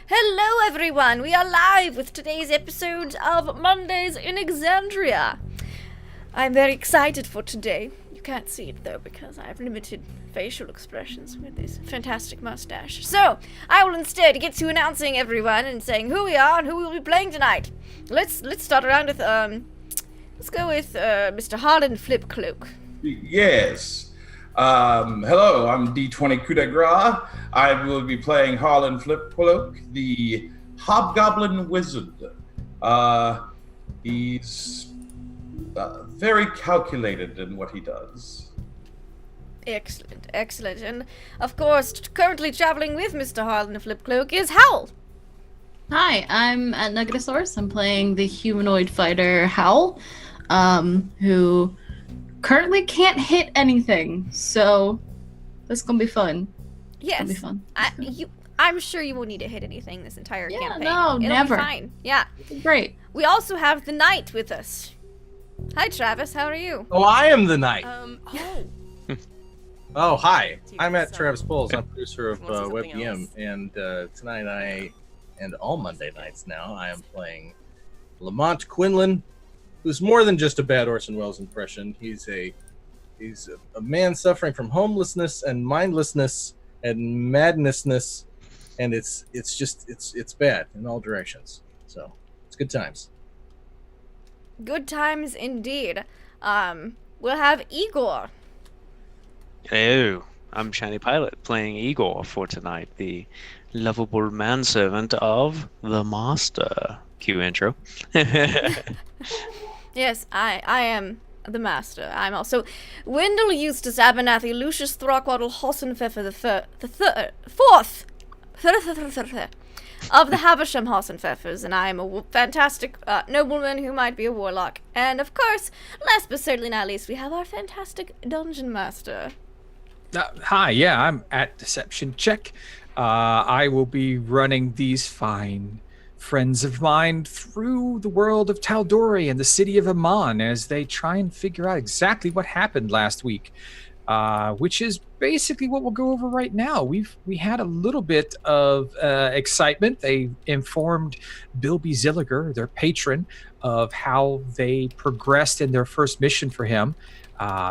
Hello everyone, we are live with today's episode of Mondays in Exandria. I'm very excited for today. You can't see it though because I have limited facial expressions with this fantastic mustache. So, I will instead get to announcing everyone and saying who we are and who we will be playing tonight. Let's start around with, let's go with Mr. Harlan Flipcloak. Yes. Hello, I'm D20 Coup de Grace. I will be playing Harlan Flipcloak, the Hobgoblin Wizard. He's very calculated in what he does. Excellent, excellent. And, of course, currently traveling with Mr. Harlan Flipcloak is Howl. Hi, I'm at Nugatosaurus. I'm playing the humanoid fighter Howl, who currently can't hit anything, so this is gonna be fun. Yes, it's gonna be fun. I'm sure you won't need to hit anything this entire campaign. No, It'll never. Be fine. Yeah, Great. We also have the Knight with us. Hi, Travis. How are you? Oh, I am the knight. Oh, Oh, hi. I'm at Travis Bowles. I'm producer of WebGM, and tonight and all Monday nights now, I am playing Lamont Quinlan, who's more than just a bad Orson Welles impression. He's a man suffering from homelessness and mindlessness and madnessness, and it's bad in all directions. So it's good times. good times indeed. We'll have Igor. Hello, I'm Shiny Pilot playing Igor for tonight, the lovable manservant of the Master. Cue intro. Yes, I am the Master. I'm also Wendell Eustace Abernathy Lucius Throckwaddle Hossenpfeffer the fourth of the Havisham Hossenpfeffers, and I am a fantastic nobleman who might be a warlock. And of course, last but certainly not least, we have our fantastic Dungeon Master. Hi, yeah, I'm at Deception Check. I will be running these fine friends of mine through the world of Tal'Dorei and the city of Amon as they try and figure out exactly what happened last week, which is basically what we'll go over right now. We had a little bit of excitement. They informed Bilby Zilliger, their patron, of how they progressed in their first mission for him.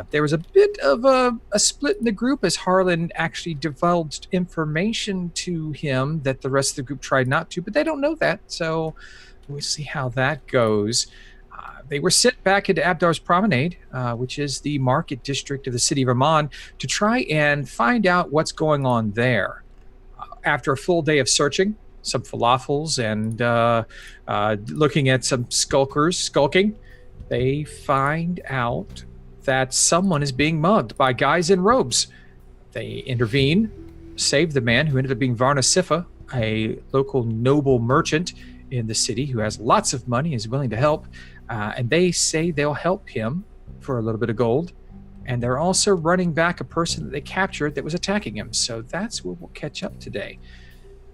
There was a bit of a split in the group as Harlan actually divulged information to him that the rest of the group tried not to, but they don't know that, so we'll see how that goes. They were sent back into Abdar's Promenade, which is the market district of the city of Amon, to try and find out what's going on there. After a full day of searching, some falafels, and looking at some skulking, they find out that someone is being mugged by guys in robes. They intervene, save the man, who ended up being Varna Sifa, a local noble merchant in the city who has lots of money, is willing to help, and they say they'll help him for a little bit of gold. And they're also running back a person that they captured that was attacking him. So that's where we'll catch up today.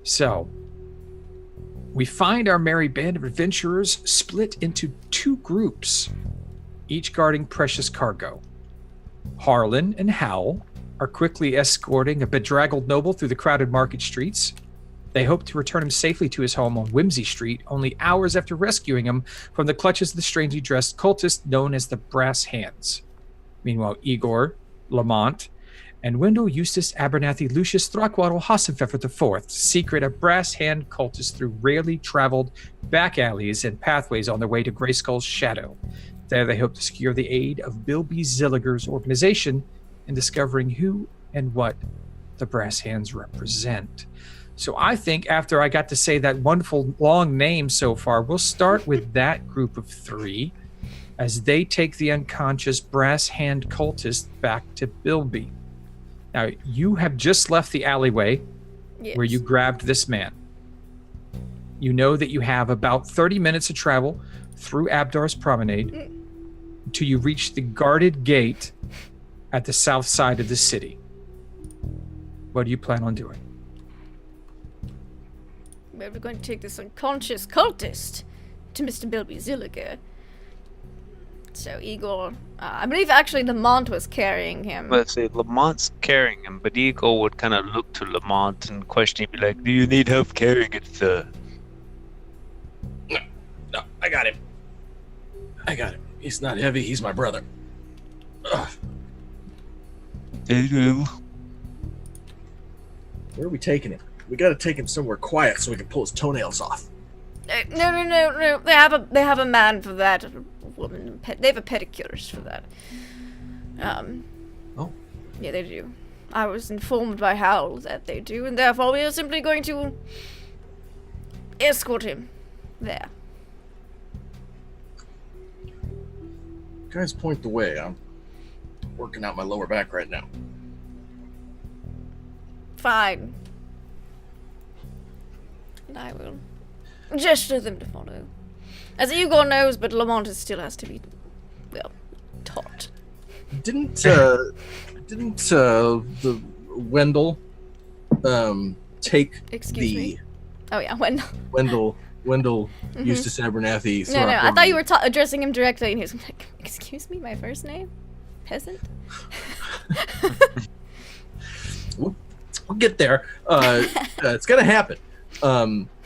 So we find our merry band of adventurers split into two groups, each guarding precious cargo. Harlan and Howl are quickly escorting a bedraggled noble through the crowded market streets. They hope to return him safely to his home on Whimsy Street, only hours after rescuing him from the clutches of the strangely dressed cultist known as the Brass Hands. Meanwhile, Igor, Lamont, and Wendell Eustace Abernathy Lucius Throckwaddle Hossenpfeffer IV secret a Brass Hand cultist through rarely traveled back alleys and pathways on their way to Grayskull's shadow. There they hope to secure the aid of Bilby Zilliger's organization in discovering who and what the Brass Hands represent. So I think after I got to say that wonderful long name so far, we'll start with that group of three as they take the unconscious Brass Hand cultist back to Bilby. Now, you have just left the alleyway where you grabbed this man. You know that you have about 30 minutes of travel through Abdar's Promenade until you reach the guarded gate at the south side of the city. What do you plan on doing? We're going to take this unconscious cultist to Mr. Bilby Zilliger So Igor, I believe actually Lamont was carrying him. Let's say Lamont's carrying him, but Igor would kind of look to Lamont and question him, be like, "Do you need help carrying it, sir?" No, I got him. He's not heavy. He's my brother. Ugh. Where are we taking him? We got to take him somewhere quiet so we can pull his toenails off. No. They have a man for that. A woman. They have a pedicurist for that. Oh. Yeah, they do. I was informed by Hal that they do, and therefore we are simply going to escort him there. Guys, point the way. I'm working out my lower back right now. Fine. And I will gesture them to follow. As Igor knows, but Lamont still has to be, well, taught. Didn't the Wendell take Excuse me? Oh yeah, Wendell Eustace Abernathy? No, I thought you were addressing him directly, and he was like, "Excuse me, my first name, peasant." We'll get there. It's gonna happen.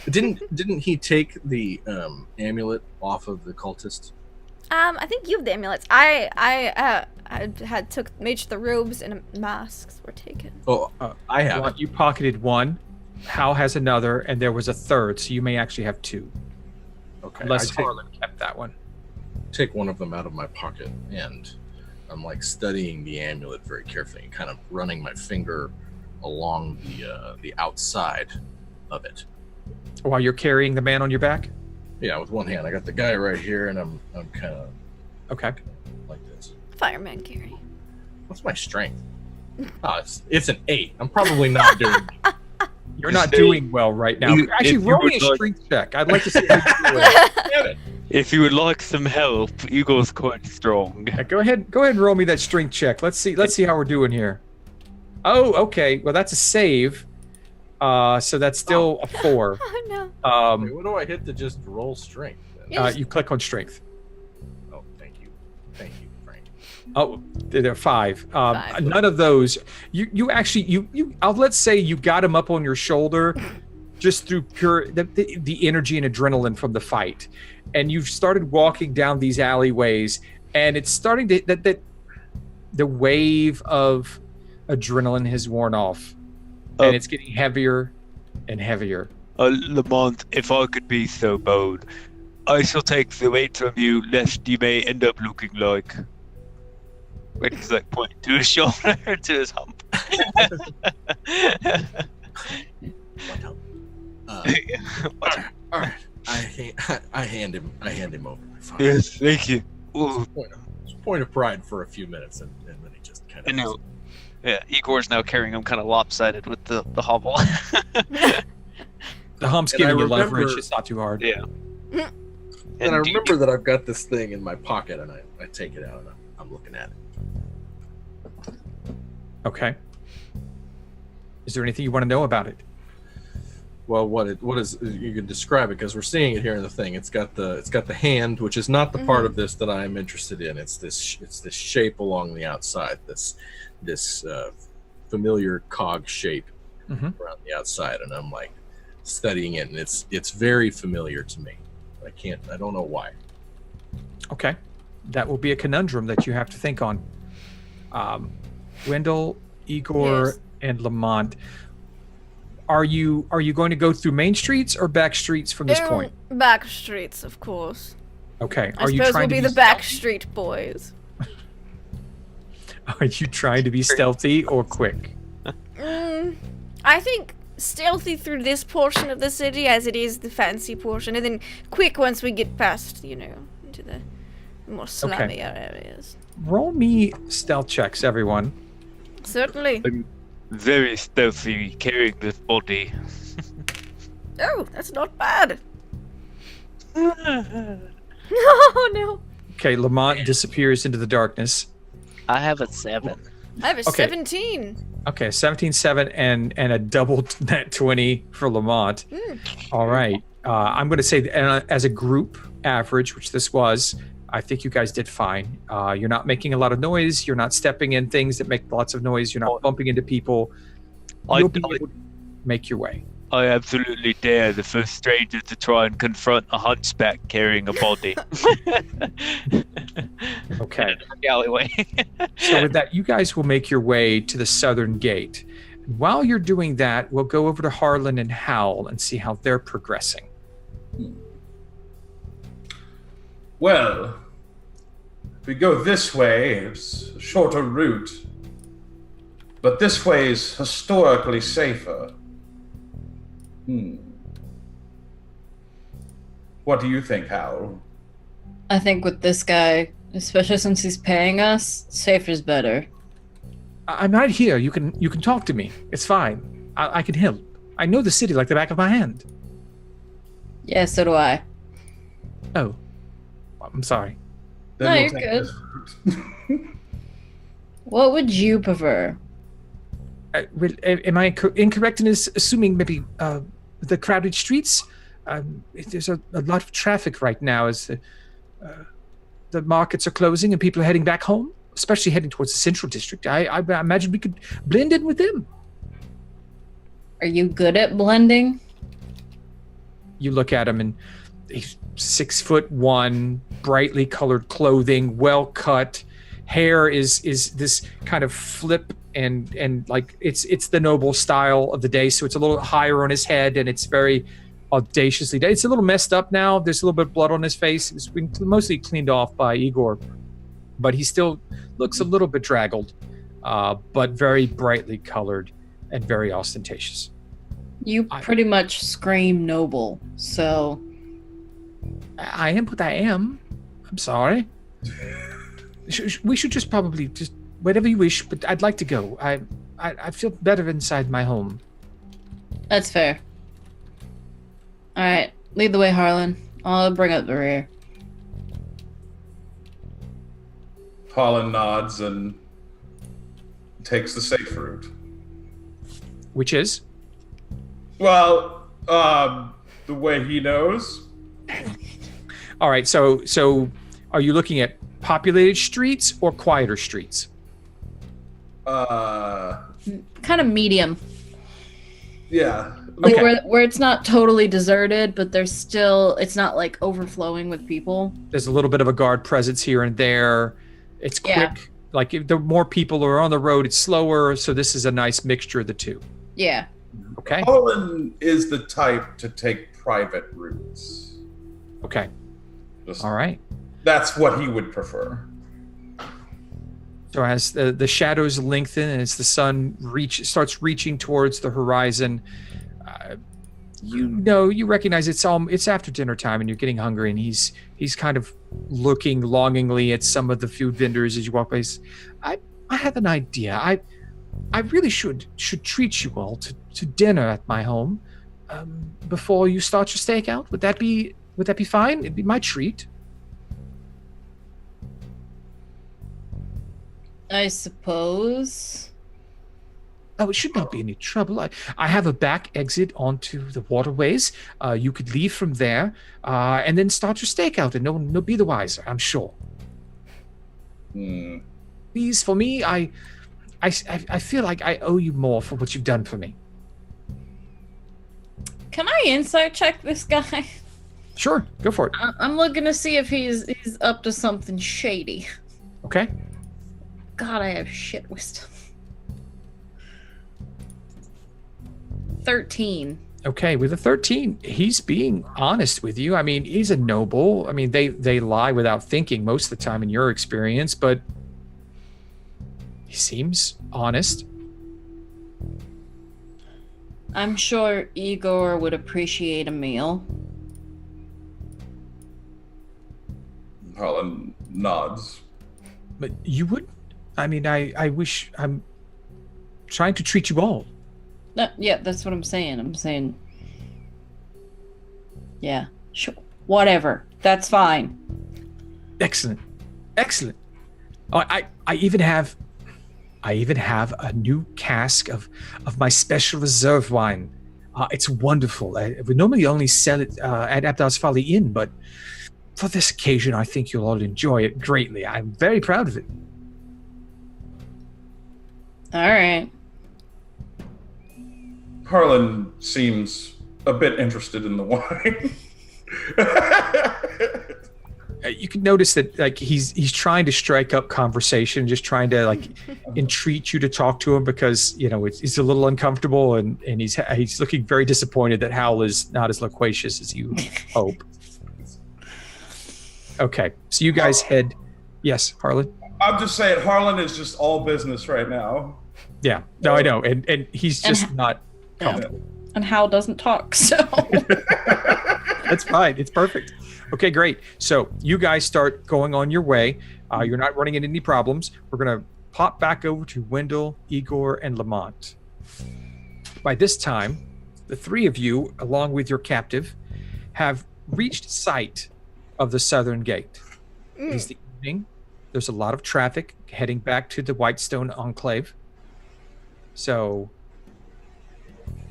Didn't he take the amulet off of the cultist? I think you have the amulets. I made sure the robes and masks were taken. Oh, I have. You pocketed one. Hal has another, and there was a third, so you may actually have two. Okay. Unless Harlan kept that one. Take one of them out of my pocket, and I'm like studying the amulet very carefully and kind of running my finger along the outside of it. While you're carrying the man on your back? Yeah, with one hand. I got the guy right here, and I'm kind of okay like this. Fireman Gary. What's my strength? Oh, it's an 8. I'm probably not doing. You're not doing well right now. Actually, roll me a strength check. I'd like to see how you do it. If you would like some help, Igor's quite strong. Yeah, go ahead and roll me that strength check. Let's see how we're doing here. Oh, okay. Well, that's a save. So that's still a 4. Oh no. What do I hit to just roll strength? You click on strength. Oh, thank you, Frank. Oh, there are 5. None of those. You actually let's say you got him up on your shoulder, just through pure the energy and adrenaline from the fight, and you've started walking down these alleyways, and it's starting to that the wave of adrenaline has worn off, and it's getting heavier and heavier. Lamont, if I could be so bold, I shall take the weight from you, lest you may end up looking like. Wait, he's like pointing to his shoulder, to his hump. All right. I hand him over. Fine. Yes, thank you. It's a point of pride for a few minutes, and then he just kind of. No. Yeah, Igor's now carrying him kind of lopsided with the hobble. The hump's giving you leverage. It's not too hard. Yeah. And I remember that I've got this thing in my pocket, and I take it out, and I'm looking at it. Okay. Is there anything you want to know about it? Well, what is you can describe it, because we're seeing it here in the thing. It's got the hand, which is not the part of this that I am interested in. It's this shape along the outside. This familiar cog shape around the outside, and I'm like studying it, and it's very familiar to me. I don't know why. Okay. That will be a conundrum that you have to think on. Wendell, Igor, yes. and Lamont. Are you going to go through main streets or back streets from this point? Back streets, of course. Okay. I suppose we'll be the back street boys. Are you trying to be stealthy or quick? I think stealthy through this portion of the city, as it is the fancy portion, and then quick once we get past, into the more slummy areas. Roll me stealth checks, everyone. Certainly. I'm very stealthy carrying this body. Oh, that's not bad. Oh, no. Okay, Lamont disappears into the darkness. I have a 7. I have a 17. Okay, 17-7 and a double net 20 for Lamont. All right. I'm going to say as a group average, which this was, I think you guys did fine. You're not making a lot of noise. You're not stepping in things that make lots of noise. You're not bumping into people. You'll be able to make your way. I absolutely dare the first stranger to try and confront a hunchback carrying a body. Okay. In the alleyway. So with that, you guys will make your way to the southern gate. And while you're doing that, we'll go over to Harlan and Howl and see how they're progressing. Well, if we go this way, it's a shorter route. But this way is historically safer. What do you think, Hal? I think with this guy, especially since he's paying us, safer is better. I'm right here. You can talk to me. It's fine. I can help. I know the city like the back of my hand. Yeah, so do I. Oh, I'm sorry. No, you're good. What would you prefer? Am I incorrect in assuming maybe the crowded streets? There's a lot of traffic right now as the markets are closing and people are heading back home, especially heading towards the central district. I imagine we could blend in with them. Are you good at blending? You look at him and he's 6'1", brightly colored clothing, well cut. Hair is this kind of flip and like it's the noble style of the day, so it's a little higher on his head and it's very audaciously done. It's a little messed up now. There's a little bit of blood on his face. It's been mostly cleaned off by Igor, but he still looks a little bit draggled, but very brightly colored and very ostentatious. You pretty much scream noble, so... I am what I am. I'm sorry. We should just probably just whatever you wish, but I'd like to go. I feel better inside my home. That's fair. Alright, lead the way, Harlan. I'll bring up the rear. Harlan nods and takes the safe route. Which is? Well, the way he knows. All right, so are you looking at populated streets or quieter streets? Kind of medium. Yeah. Okay. Where it's not totally deserted, but there's still, it's not like overflowing with people. There's a little bit of a guard presence here and there. It's quick. Yeah. Like if the more people are on the road, it's slower. So this is a nice mixture of the two. Yeah. Okay. Harlan is the type to take private routes. Okay. Just, all right. That's what he would prefer. So as the shadows lengthen and as the sun starts reaching towards the horizon, you recognize it's after dinner time and you're getting hungry, and he's kind of looking longingly at some of the food vendors as you walk by. I have an idea. I really should treat you all to dinner at my home before you start your stakeout. Would that be fine? It'd be my treat. I suppose. Oh, it should not be any trouble. I have a back exit onto the waterways. You could leave from there and then start your stakeout, and no one will be the wiser, I'm sure. Please, for me, I feel like I owe you more for what you've done for me. Can I insight check this guy? Sure, go for it. I'm looking to see if he's up to something shady. Okay. God, I have shit wisdom. 13. Okay, with a 13, he's being honest with you. I mean, he's a noble. I mean, they lie without thinking most of the time in your experience, but he seems honest. I'm sure Igor would appreciate a meal. Harlan nods. But you would? I mean, I wish. I'm trying to treat you all. Yeah, that's what I'm saying. I'm saying, yeah, sure, whatever. That's fine. Excellent. Oh, I even have a new cask of my special reserve wine. It's wonderful. We normally only sell it at Abdal's Folly Inn, but for this occasion, I think you'll all enjoy it greatly. I'm very proud of it. All right. Harlan seems a bit interested in the wine. You can notice that like he's trying to strike up conversation, just trying to like entreat you to talk to him because he's a little uncomfortable and he's looking very disappointed that Hal is not as loquacious as you hope. Okay, so you guys head. Yes, Harlan. I'm just saying, Harlan is just all business right now. Yeah, no, I know, and he's just not comfortable. And Hal doesn't talk, so that's fine. It's perfect. Okay, great. So you guys start going on your way. You're not running into any problems. We're going to pop back over to Wendell, Igor, and Lamont. By this time, the three of you, along with your captive, have reached sight of the southern gate. It is the evening. There's a lot of traffic heading back to the Whitestone Enclave. So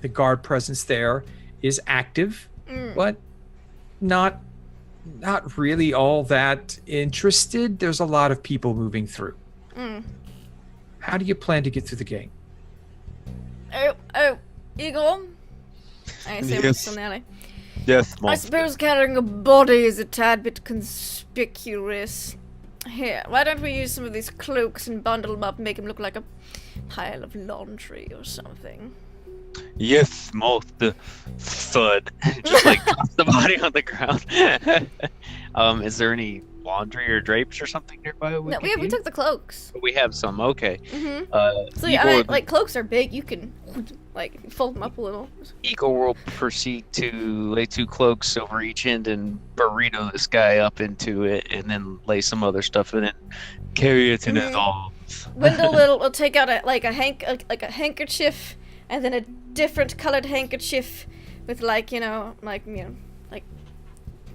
the guard presence there is active, but not really all that interested. There's a lot of people moving through. How do you plan to get through the gate? Oh, Igor? I say Yes. personality. Yes, I Monster. suppose carrying a body is a tad bit conspicuous. Here, why don't we use some of these cloaks and bundle them up and make them look like a pile of laundry or something? Yes, Monster. Thud. Just like toss the body on the ground. Is there any laundry or drapes or something nearby? No, we took the cloaks. We have some. Okay. So yeah, like cloaks are big. You can like fold them up a little. Eagle will proceed to lay 2 cloaks over each end and burrito this guy up into it, and then lay some other stuff in it. Carry it in his arms. Wendell will take out a handkerchief, and then a different colored handkerchief with like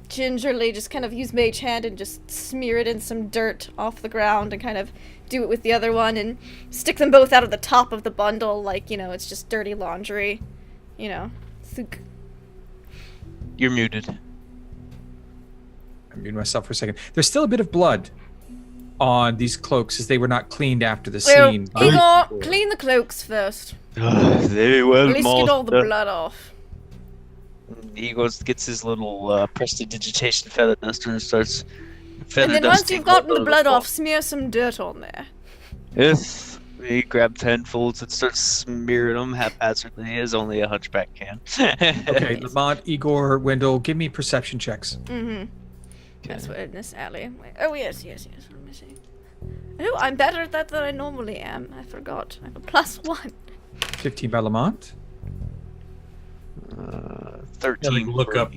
gingerly just kind of use mage hand and just smear it in some dirt off the ground and kind of do it with the other one and stick them both out of the top of the bundle like, it's just dirty laundry, Thunk. You're muted. I muted myself for a second. There's still a bit of blood on these cloaks as they were not cleaned after the scene. Igor, clean the cloaks first. Very well, At least get all the blood off. Eagle gets his little prestidigitation feather duster and starts And then once you've gotten the blood off, smear some dirt on there. Yes. He grabs handfuls and starts smearing them haphazardly as only a hunchback can. Okay, Lamont, Igor, Wendell, give me perception checks. That's what in this alley. Oh yes. Let me see. Oh, I'm better at that than I normally am. I forgot. I have a +1. 15 by Lamont. 13. Look up.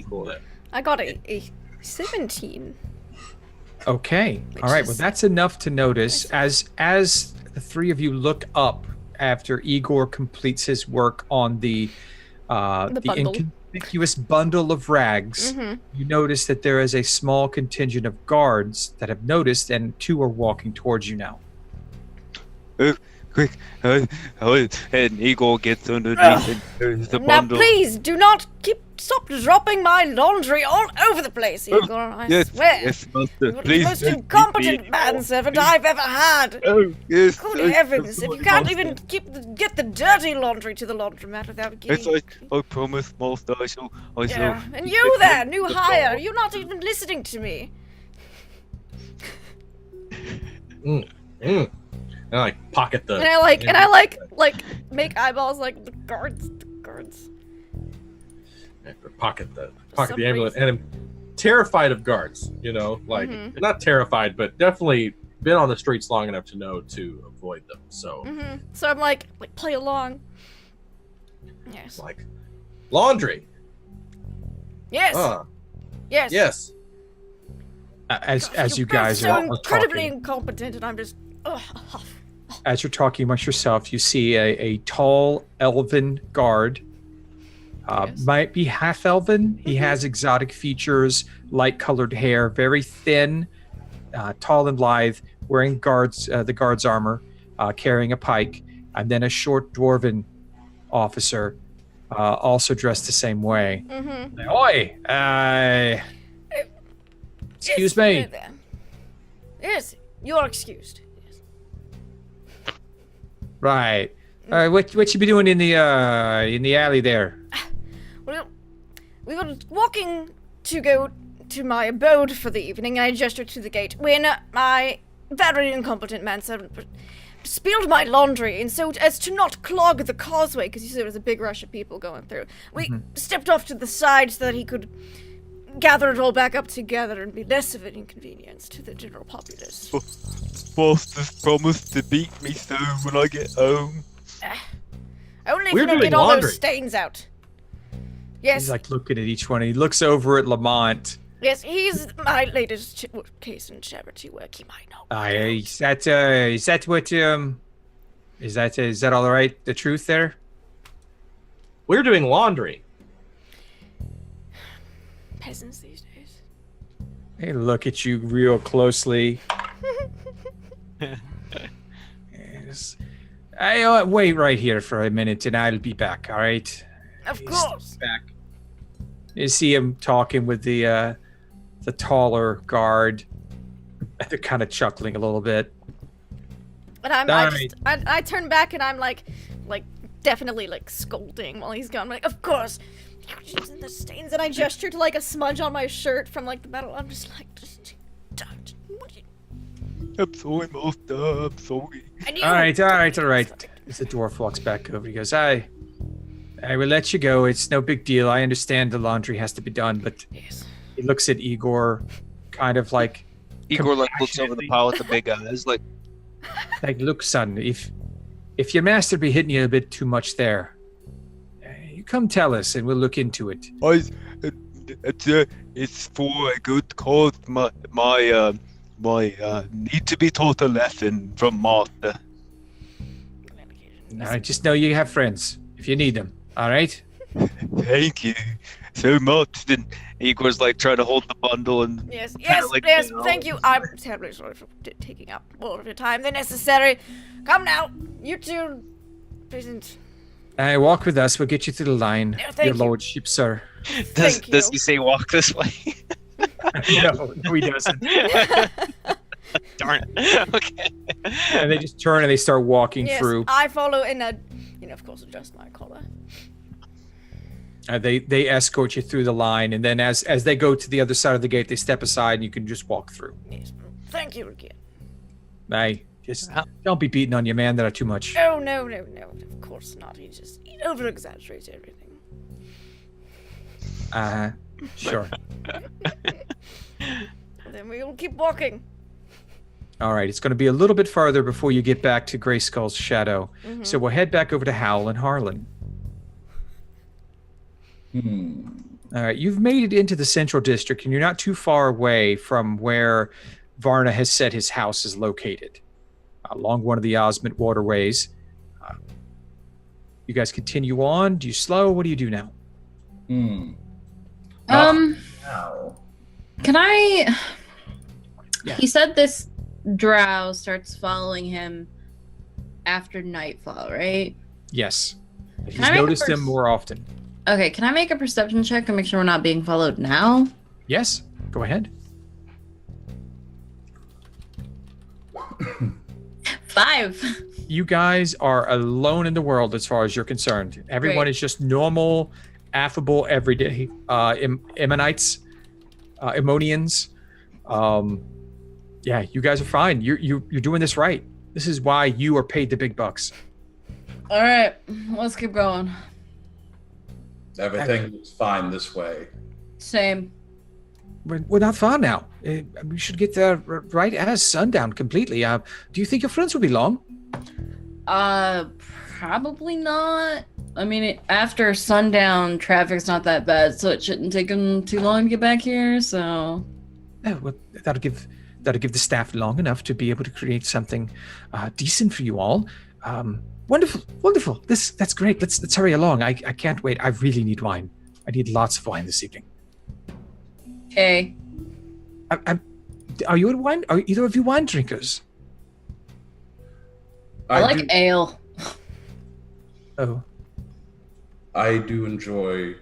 I got a 17. Okay. Which All right. is- Well, that's enough to notice as the three of you look up after Igor completes his work on the bundle. inconspicuous bundle of rags. You notice that there is a small contingent of guards that have noticed, and 2 are walking towards you now. Quick. And Eagle gets underneath and there's the Now bundle. please do not stop dropping my laundry all over the place, Igor. I swear. Yes, Master. You're the Please most don't incompetent beat me. manservant I've ever had. Oh, yes. Good heavens, if you can't even get the dirty laundry to the laundromat without Yes, getting... I promise, Master. I shall. Yeah. And you there, new hire, you're not even listening to me. And I pocket the. And I make eyeballs like the guards. Pocket the some amulet, reason. and I'm terrified of guards. Not terrified, but definitely been on the streets long enough to know to avoid them. So, So I'm like play along. Yes. like, laundry. Yes. Yes. Yes. As you guys so are incredibly talking, incompetent, and I'm just. as you're talking amongst yourself, you see a tall elven guard. Yes. Might be half elven. He has exotic features, light colored hair, very thin, tall and lithe, wearing the guard's armor, carrying a pike, and then a short dwarven officer, also dressed the same way. Oi! Excuse Yes, me. there, there. Yes, you're excused. Yes. Right. All right. What you be doing in the alley there? Well, we were walking to go to my abode for the evening. I gestured to the gate when my very incompetent manservant spilled my laundry, and so as to not clog the causeway, because you said there was a big rush of people going through, we stepped off to the side so that he could gather it all back up together and be less of an inconvenience to the general populace. Foster's promised to beat me soon when I get home. Only if We're you don't doing get all laundry. those stains out. Yes, He's like looking at each one. He looks over at Lamont. yes, he's my latest case in charity work. He might know. Is that what is that all right? The truth there? We're doing laundry. Peasants these days. They look at you real closely. Yes. I wait right here for a minute, and I'll be back. All right. Of He's course. Back. You see him talking with the taller guard. They're kind of chuckling a little bit. And I turn back and I'm like definitely like scolding while he's gone. I'm like, of course. You're using the stains, and I gesture to like a smudge on my shirt from like the battle. I'm just like, don't. What do you? I'm sorry, Master. I'm sorry. And you- All right. As the dwarf walks back over, he goes, I will let you go. It's no big deal. I understand the laundry has to be done, but Yes. he looks at Igor, kind of like Igor like looks over the pile with the big eyes, like, look, son, if your master be hitting you a bit too much there, you come tell us and we'll look into it. it's for a good cause. My need to be taught a lesson from Master. I just know you have friends if you need them. All right. Thank you so much. Then Igor's like trying to hold the bundle and Yes, like, yes, you know. thank you. I'm terribly sorry for taking up all of your time than necessary. Come now, you two. Present. Walk with us. We'll get you through the line, No, thank your you. lordship, sir. does Thank you. he say walk this way? no, he doesn't. Darn it. Okay. And they just turn and they start walking Yes, through. I follow and of course, adjust my collar. They escort you through the line, and then as they go to the other side of the gate, they step aside, and you can just walk through. Yes, thank you again. Hey, just don't be beating on your man there too much. Oh, no, of course not. He just over-exaggerates everything. Sure. Then we will keep walking. All right, it's going to be a little bit farther before you get back to Grayskull's shadow. So we'll head back over to Howl and Harlan. All right, you've made it into the Central District, and you're not too far away from where Varna has said his house is located, along one of the Osmond waterways. You guys continue on? Do you slow? What do you do now? Now. Can I? Yeah. He said this drow starts following him after nightfall, right? Yes. He's I make a noticed him pers- more often. Okay, can I make a perception check and make sure we're not being followed now? Yes, go ahead. 5. You guys are alone in the world as far as you're concerned. Everyone Great. is just normal, affable, everyday Ammonites, Ammonians. Yeah, you guys are fine. You're doing this right. This is why you are paid the big bucks. All right, let's keep going. Everything looks fine this way. Same. We're not far now. We should get there right as sundown completely. Do you think your friends will be long? Probably not. I mean, after sundown, traffic's not that bad, so it shouldn't take them too long to get back here. So, Well, that'll give the staff long enough to be able to create something decent for you all. Wonderful. That's great. Let's hurry along. I can't wait. I really need wine. I need lots of wine this evening. okay. Are you a wine? Are either of you wine drinkers? I like ale. Oh, I do enjoy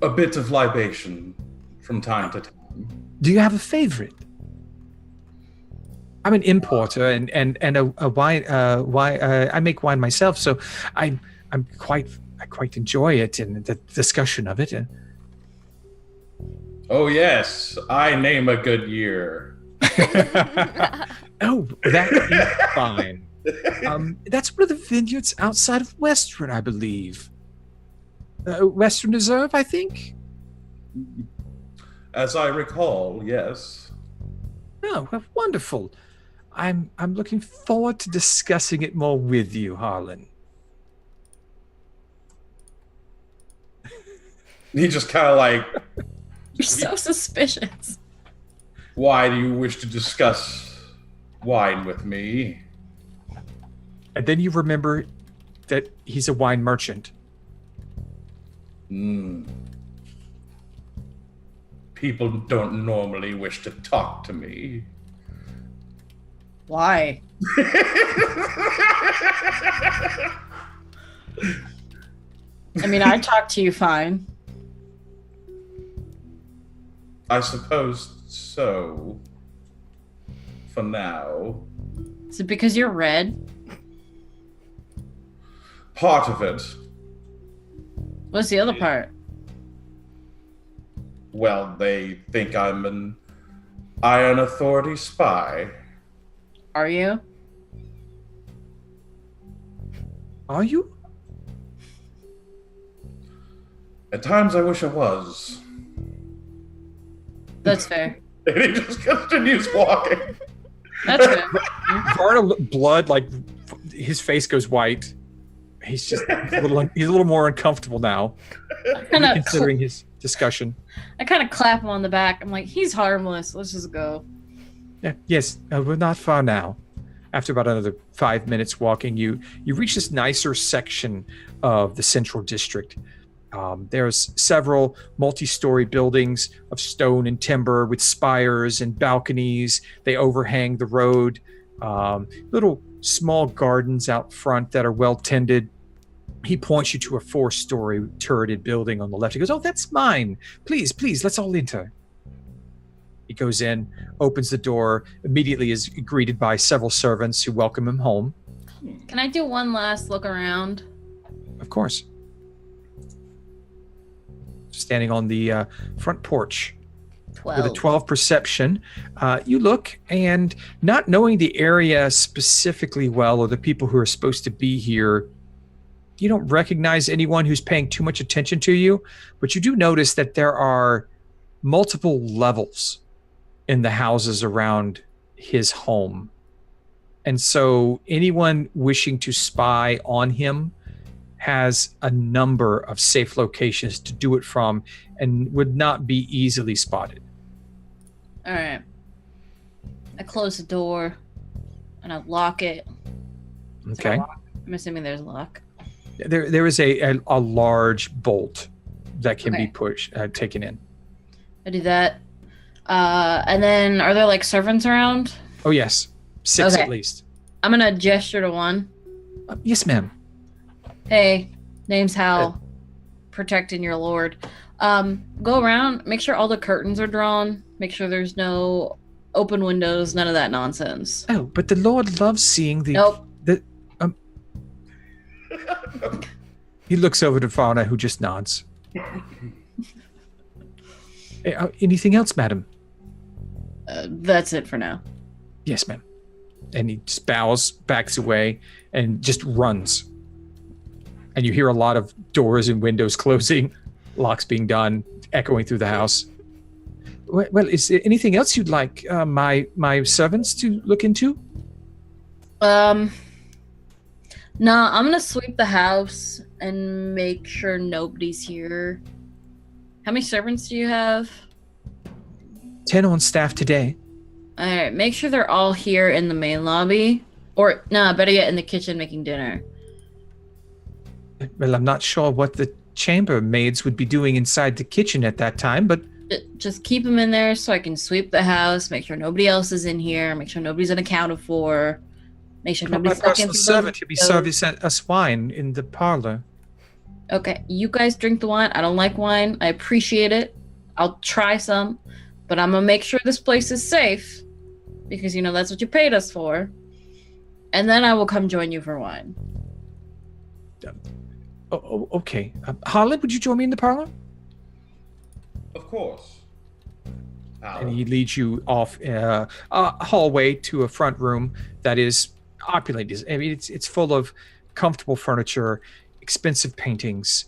a bit of libation from time to time. Do you have a favorite? I'm an importer and a wine. I make wine myself, so I quite enjoy it and the discussion of it. Oh yes, I name a good year. Oh, that is fine. That's one of the vineyards outside of Western, I believe. Western Reserve, I think. As I recall, yes. Oh, well, wonderful. I'm looking forward to discussing it more with you, Harlan. He just kind of like, You're so suspicious. why do you wish to discuss wine with me? And then you remember that he's a wine merchant. People don't normally wish to talk to me. Why? I mean, I talk to you fine. I suppose so. For now. Is it because you're red? Part of it. What's the other part? Well, they think I'm an Iron Authority spy. Are you? Are you? At times I wish I was. That's fair. And he just continues walking. That's fair. Varna, blood, like, his face goes white. He's just he's a little more uncomfortable now, considering his discussion. I kind of clap him on the back. I'm like, he's harmless. Let's just go. Yeah, yes, we're not far now. After about another 5 minutes walking, you reach this nicer section of the central district. There's several multi-story buildings of stone and timber with spires and balconies. They overhang the road. Little small gardens out front that are well tended. He points you to a 4-story turreted building on the left. He goes, "Oh, that's mine. Please, let's all enter." He goes in, opens the door, immediately is greeted by several servants who welcome him home. Can I do one last look around? Of course. Standing on the front porch. 12. With a 12 perception, you look, and not knowing the area specifically well or the people who are supposed to be here, you don't recognize anyone who's paying too much attention to you, but you do notice that there are multiple levels in the houses around his home. And so anyone wishing to spy on him has a number of safe locations to do it from and would not be easily spotted. All right. I close the door and I lock it. Okay. I'm assuming there's a lock. There is a large bolt that can be taken in. I do that. And then are there like servants around? Oh, yes. 6 at least. I'm going to gesture to one. Yes, ma'am. Hey, name's Hal. Protecting your lord. Go around, make sure all the curtains are drawn. Make sure there's no open windows, none of that nonsense. Oh, but the Lord loves seeing the... Nope. He looks over to Fauna, who just nods. Anything else, madam? That's it for now. Yes, ma'am. And he just bows, backs away, and just runs. And you hear a lot of doors and windows closing, locks being done, echoing through the house. Well, is there anything else you'd like my servants to look into? No, I'm gonna sweep the house and make sure nobody's here. How many servants do you have? 10 on staff today. Alright, make sure they're all here in the main lobby. Or, better yet, in the kitchen making dinner. Well, I'm not sure what the chambermaids would be doing inside the kitchen at that time, but... Just keep them in there so I can sweep the house, make sure nobody else is in here, make sure nobody's unaccounted for, make sure nobody's my personal servant to be serving us wine in the parlor. Okay, you guys drink the wine. I don't like wine. I appreciate it. I'll try some, but I'm gonna make sure this place is safe because that's what you paid us for. And then I will come join you for wine. Okay. Harlan, would you join me in the parlor? Of course. And he leads you off a hallway to a front room that is opulent. I mean, it's full of comfortable furniture, expensive paintings.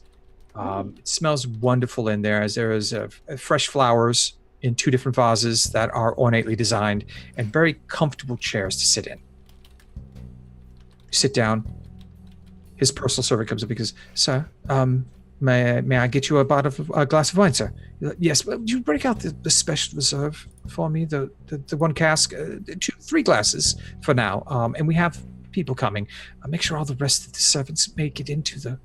It smells wonderful in there, as there is fresh flowers in 2 different vases that are ornately designed, and very comfortable chairs to sit in. You sit down. His personal servant comes up because, sir, may I get you a glass of wine, sir? Yes, would you break out the special reserve for me, the one cask, 3 glasses for now, and we have people coming. Make sure all the rest of the servants make it into the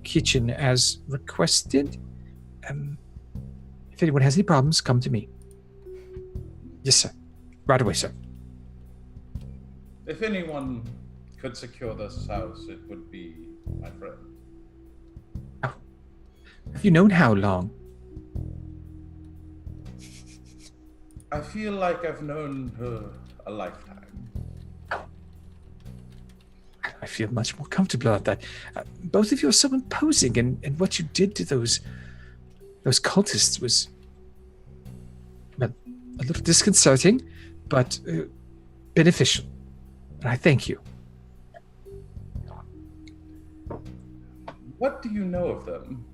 kitchen as requested. If anyone has any problems, come to me. Yes, sir. Right away, sir. If anyone could secure this house, it would be my friend. Oh. Have you known how long? I feel like I've known her a lifetime. I feel much more comfortable about that. Both of you are so imposing, and what you did to those cultists was a little disconcerting, but beneficial. And I thank you. What do you know of them?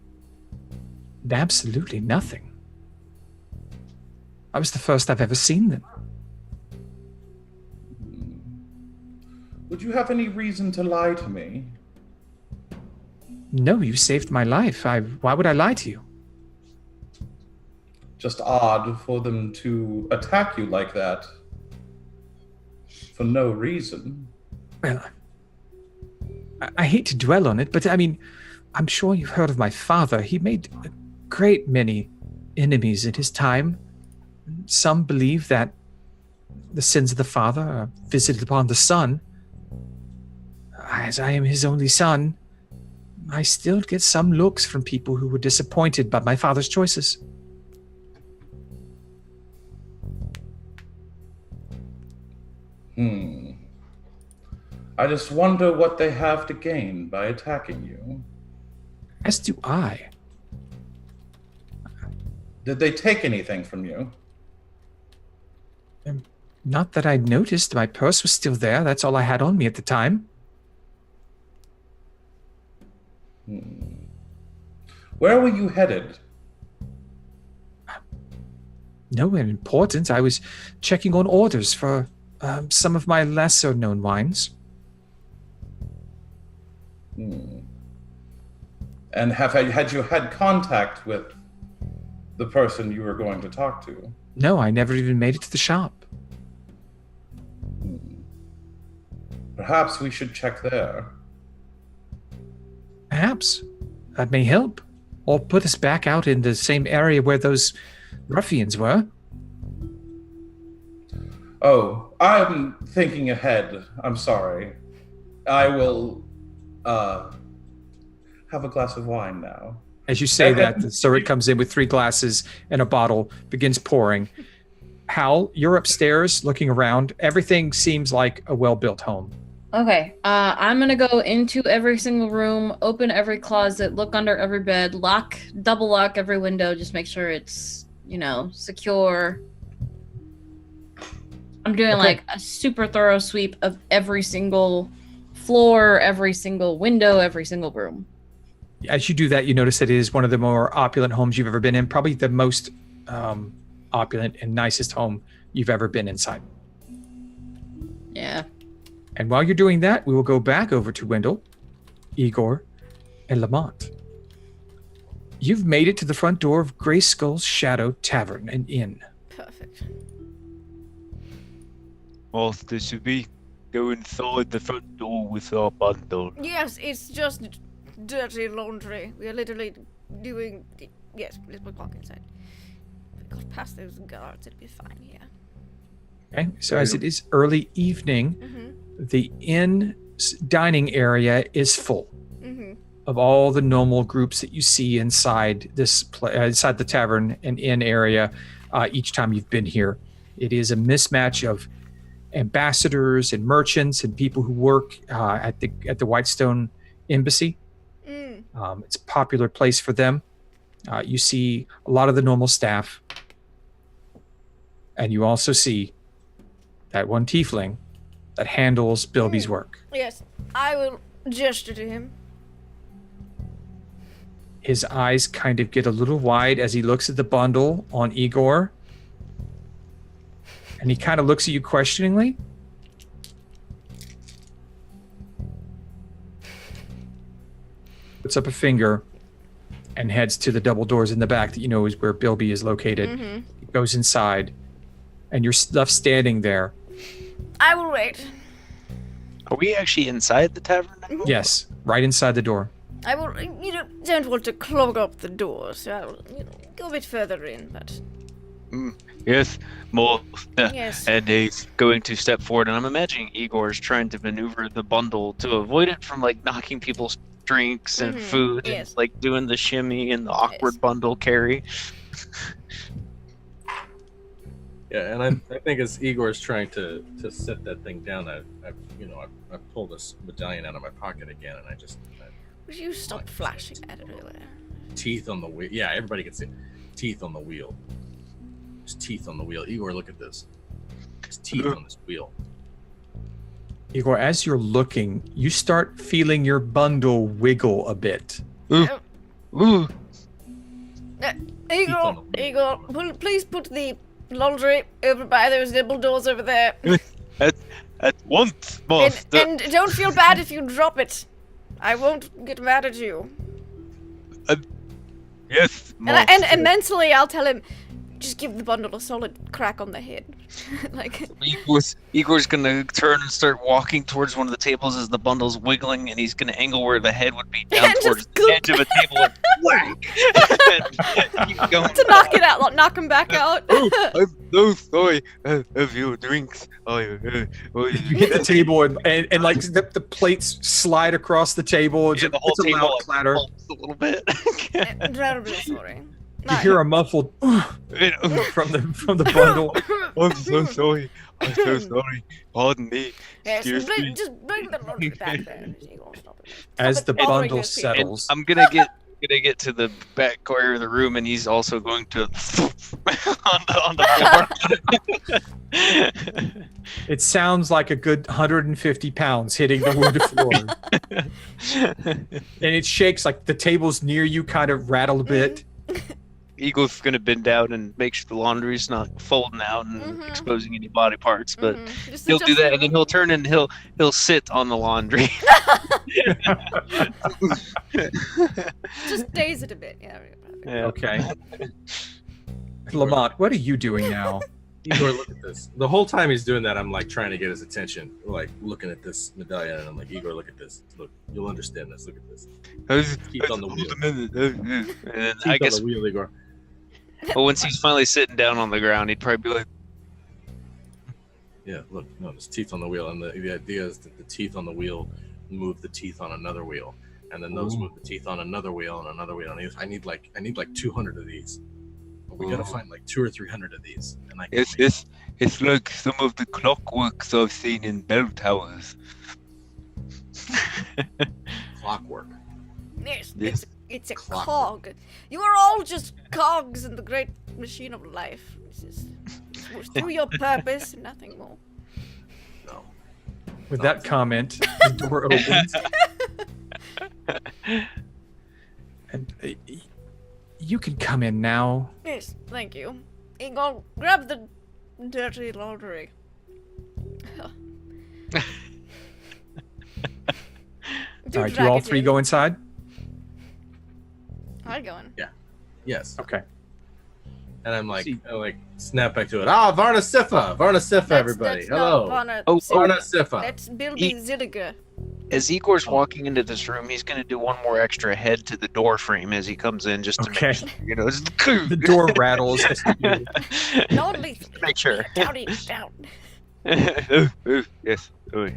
Absolutely nothing. I was the first I've ever seen them. Would you have any reason to lie to me? No, you saved my life. Why would I lie to you? Just odd for them to attack you like that. For no reason. Well, I hate to dwell on it, but I mean, I'm sure you've heard of my father. He made a great many enemies in his time. Some believe that the sins of the father are visited upon the son. As I am his only son, I still get some looks from people who were disappointed by my father's choices. I just wonder what they have to gain by attacking you. As do I. Did they take anything from you? Not that I noticed. My purse was still there. That's all I had on me at the time. Where were you headed? Nowhere important. I was checking on orders for some of my lesser-known wines. And had you had contact with the person you were going to talk to? No, I never even made it to the shop. Perhaps we should check there. Perhaps. That may help. Or put us back out in the same area where those ruffians were. Oh, I'm thinking ahead. I'm sorry. I will have a glass of wine now. As you say that, the servant comes in with 3 glasses and a bottle, begins pouring. Hal, you're upstairs looking around. Everything seems like a well-built home. Okay, I'm gonna go into every single room, open every closet, look under every bed, double lock every window, just make sure it's, secure. I'm doing like a super thorough sweep of every single floor, every single window, every single room. As you do that, you notice that it is one of the more opulent homes you've ever been in, probably the most opulent and nicest home you've ever been inside. Yeah. And while you're doing that, we will go back over to Wendell, Igor, and Lamont. You've made it to the front door of Grey Skull's Shadow Tavern and Inn. Perfect. Master, should we go inside the front door with our bundle? Yes, it's just dirty laundry. We are literally doing... Yes, let's walk inside. If we got past those guards, it'd be fine, yeah. Okay, so as it is early evening, the inn dining area is full. of all the normal groups that you see inside inside the tavern and inn area each time you've been here. It is a mismatch of ambassadors and merchants and people who work at the Whitestone Embassy. It's a popular place for them. You see a lot of the normal staff, and you also see that one tiefling that handles Bilby's work. Yes, I will gesture to him. His eyes kind of get a little wide as he looks at the bundle on Igor. And he kind of looks at you questioningly. Puts up a finger and heads to the double doors in the back that you know is where Bilby is located. He goes inside, and you're left standing there. I will wait. Are we actually inside the tavern now? Yes, right inside the door. I will, don't want to clog up the door, so I will, go a bit further in, but... Yes, more. Yes. And he's going to step forward, and I'm imagining Igor's trying to maneuver the bundle to avoid it from, like, knocking people's drinks and food, yes. and, like, doing the shimmy and the awkward bundle carry. Yeah, and I think as Igor's trying to set that thing down, I pulled this medallion out of my pocket again, and I Would you stop flashing at it everywhere? teeth on the wheel. Yeah, everybody can see teeth on the wheel. There's teeth on the wheel. Igor, look at this. There's teeth on this wheel. Igor, as you're looking, you start feeling your bundle wiggle a bit. Ooh. Igor, please put the laundry over by those double doors over there. At once, boss. And don't feel bad if you drop it. I won't get mad at you. Yes, And mentally, I'll tell him, just give the bundle a solid crack on the head. Like Igor's gonna turn and start walking towards one of the tables as the bundle's wiggling, and he's gonna angle where the head would be down towards the edge of a table and whack! And keep going. To knock it out, knock him back out. I'm so sorry. Have your drinks. You hit the table and like the plates slide across the table. It's, Yeah, the whole it's a table loud clatter. bumps a little bit. Incredibly sorry. You hear a muffled from the bundle. I'm so sorry. I'm so sorry. Pardon me. Yes, Excuse me. just bring the laundry back there. As the bothering bundle those people. settles, I'm gonna get to the back corner of the room, and he's also going to on the floor. it sounds like a good 150 pounds hitting the wood floor. And it shakes, like the tables near you kind of rattle a bit. Eagle's gonna bend down and make sure the laundry's not folding out and exposing any body parts, but he'll do that, and then he'll turn and he'll sit on the laundry. Just daze it a bit. Yeah. Okay. Lamont, what are you doing now? Igor, look at this. The whole time he's doing that, I'm like trying to get his attention, like looking at this medallion, and I'm like, Igor, look at this. Look, you'll understand this. Look at this. Teeth on the wheel. And Teeth I guess on the wheel, Igor. well, once he's finally sitting down on the ground, he'd probably be like, Yeah, look, no, there's teeth on the wheel, and the idea is that the teeth on the wheel move the teeth on another wheel, and then those move the teeth on another wheel and another wheel. And I need like 200 of these. We gotta find like 200 or 300 of these. And I it's like some of the clockworks I've seen in bell towers. clockwork. Yes, it's a cog. You are all just cogs in the great machine of life. This is through your purpose, nothing more. No. With that comment, the door opens. And you can come in now. Yes, thank you. Igor, grab the dirty laundry. All right, you all three go inside? I'll go in. Yes. Okay. And I'm like snap back to it. Varna Sifa, everybody. Hello. Varna Sifa. That's Bilby Zilliger. As Igor's walking into this room, he's going to do one more extra head to the door frame as he comes in, just to make sure, it's the door rattles. No, please. Make sure. Down. Yes. Right.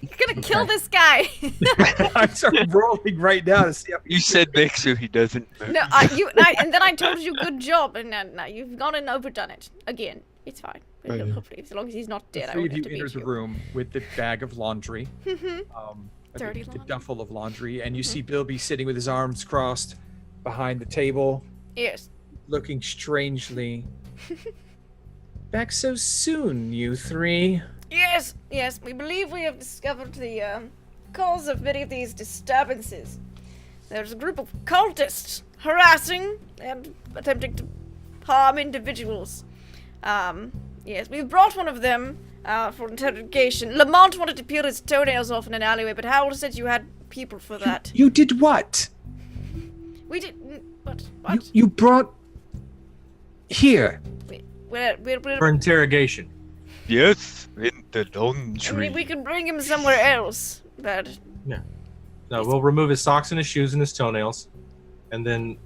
You're gonna kill this guy. I'm starting rolling right now to see how You said make sure he doesn't move. No, and then I told you good job, and now you've gone and overdone it again. It's fine. Hopefully, as long as he's not dead, I three won't of you have to enter beat the you. room with the bag of laundry. Dirty the laundry. duffel of laundry, and you see Bilby sitting with his arms crossed behind the table, Yes. looking strangely. Back so soon, you three. Yes. We believe we have discovered the cause of many of these disturbances. There's a group of cultists harassing and attempting to harm individuals. Yes, we've brought one of them for interrogation. Lamont wanted to peel his toenails off in an alleyway, but Howell said you had people for that. You did what? We did. What? You brought here. For interrogation. Yes, in the I laundry. mean, we could bring him somewhere else, but No, we'll remove his socks and his shoes and his toenails, and then,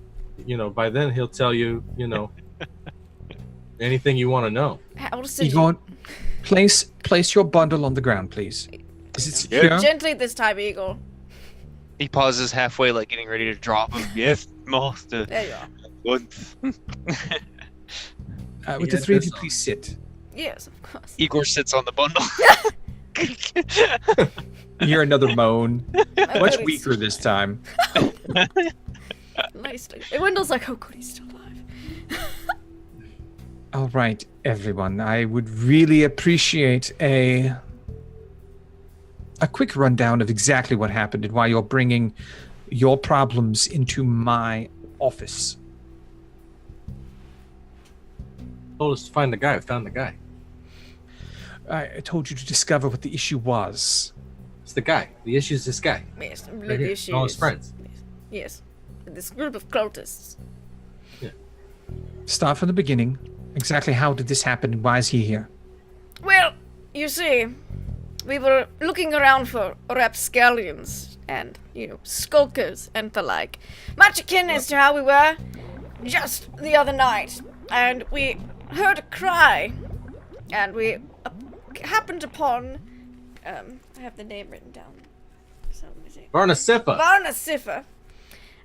by then he'll tell you, anything you want to know. Howell said Yvonne, place your bundle on the ground, please. Is it secure? gently this time, Eagle. He pauses halfway, like getting ready to drop him. Yes, master. There you are. Once. Would the three of you please sit? Yes, of course. Igor sits on the bundle. You hear another moan, much Good, weaker this time. Nicely. Wendell's like, oh good, he's still alive. All right, everyone. I would really appreciate a quick rundown of exactly what happened and why you're bringing your problems into my office. Told us to find the guy. We found the guy. I told you to discover what the issue was. It's the guy. The issue is this guy. Yes, Right the here. issue All his is- friends. Yes. This group of cultists. Start from the beginning. Exactly how did this happen and why is he here? Well, you see, we were looking around for rapscallions and, skulkers and the like. Much akin as to how we were just the other night. And we heard a cry. And we happened upon... I have the name written down. So let me see. Varnasifa. Varna Siffa.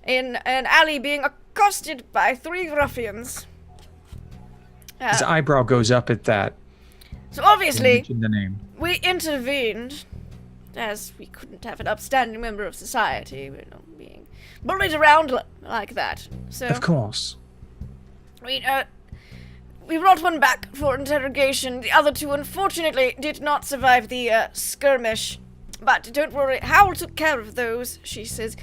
In an alley being accosted by 3 ruffians. His eyebrow goes up at that. So obviously, In the name. we intervened, as we couldn't have an upstanding member of society, being bullied around like that. So Of course. we brought one back for interrogation. The other 2, unfortunately, did not survive the skirmish. But don't worry, Howell took care of those, she says.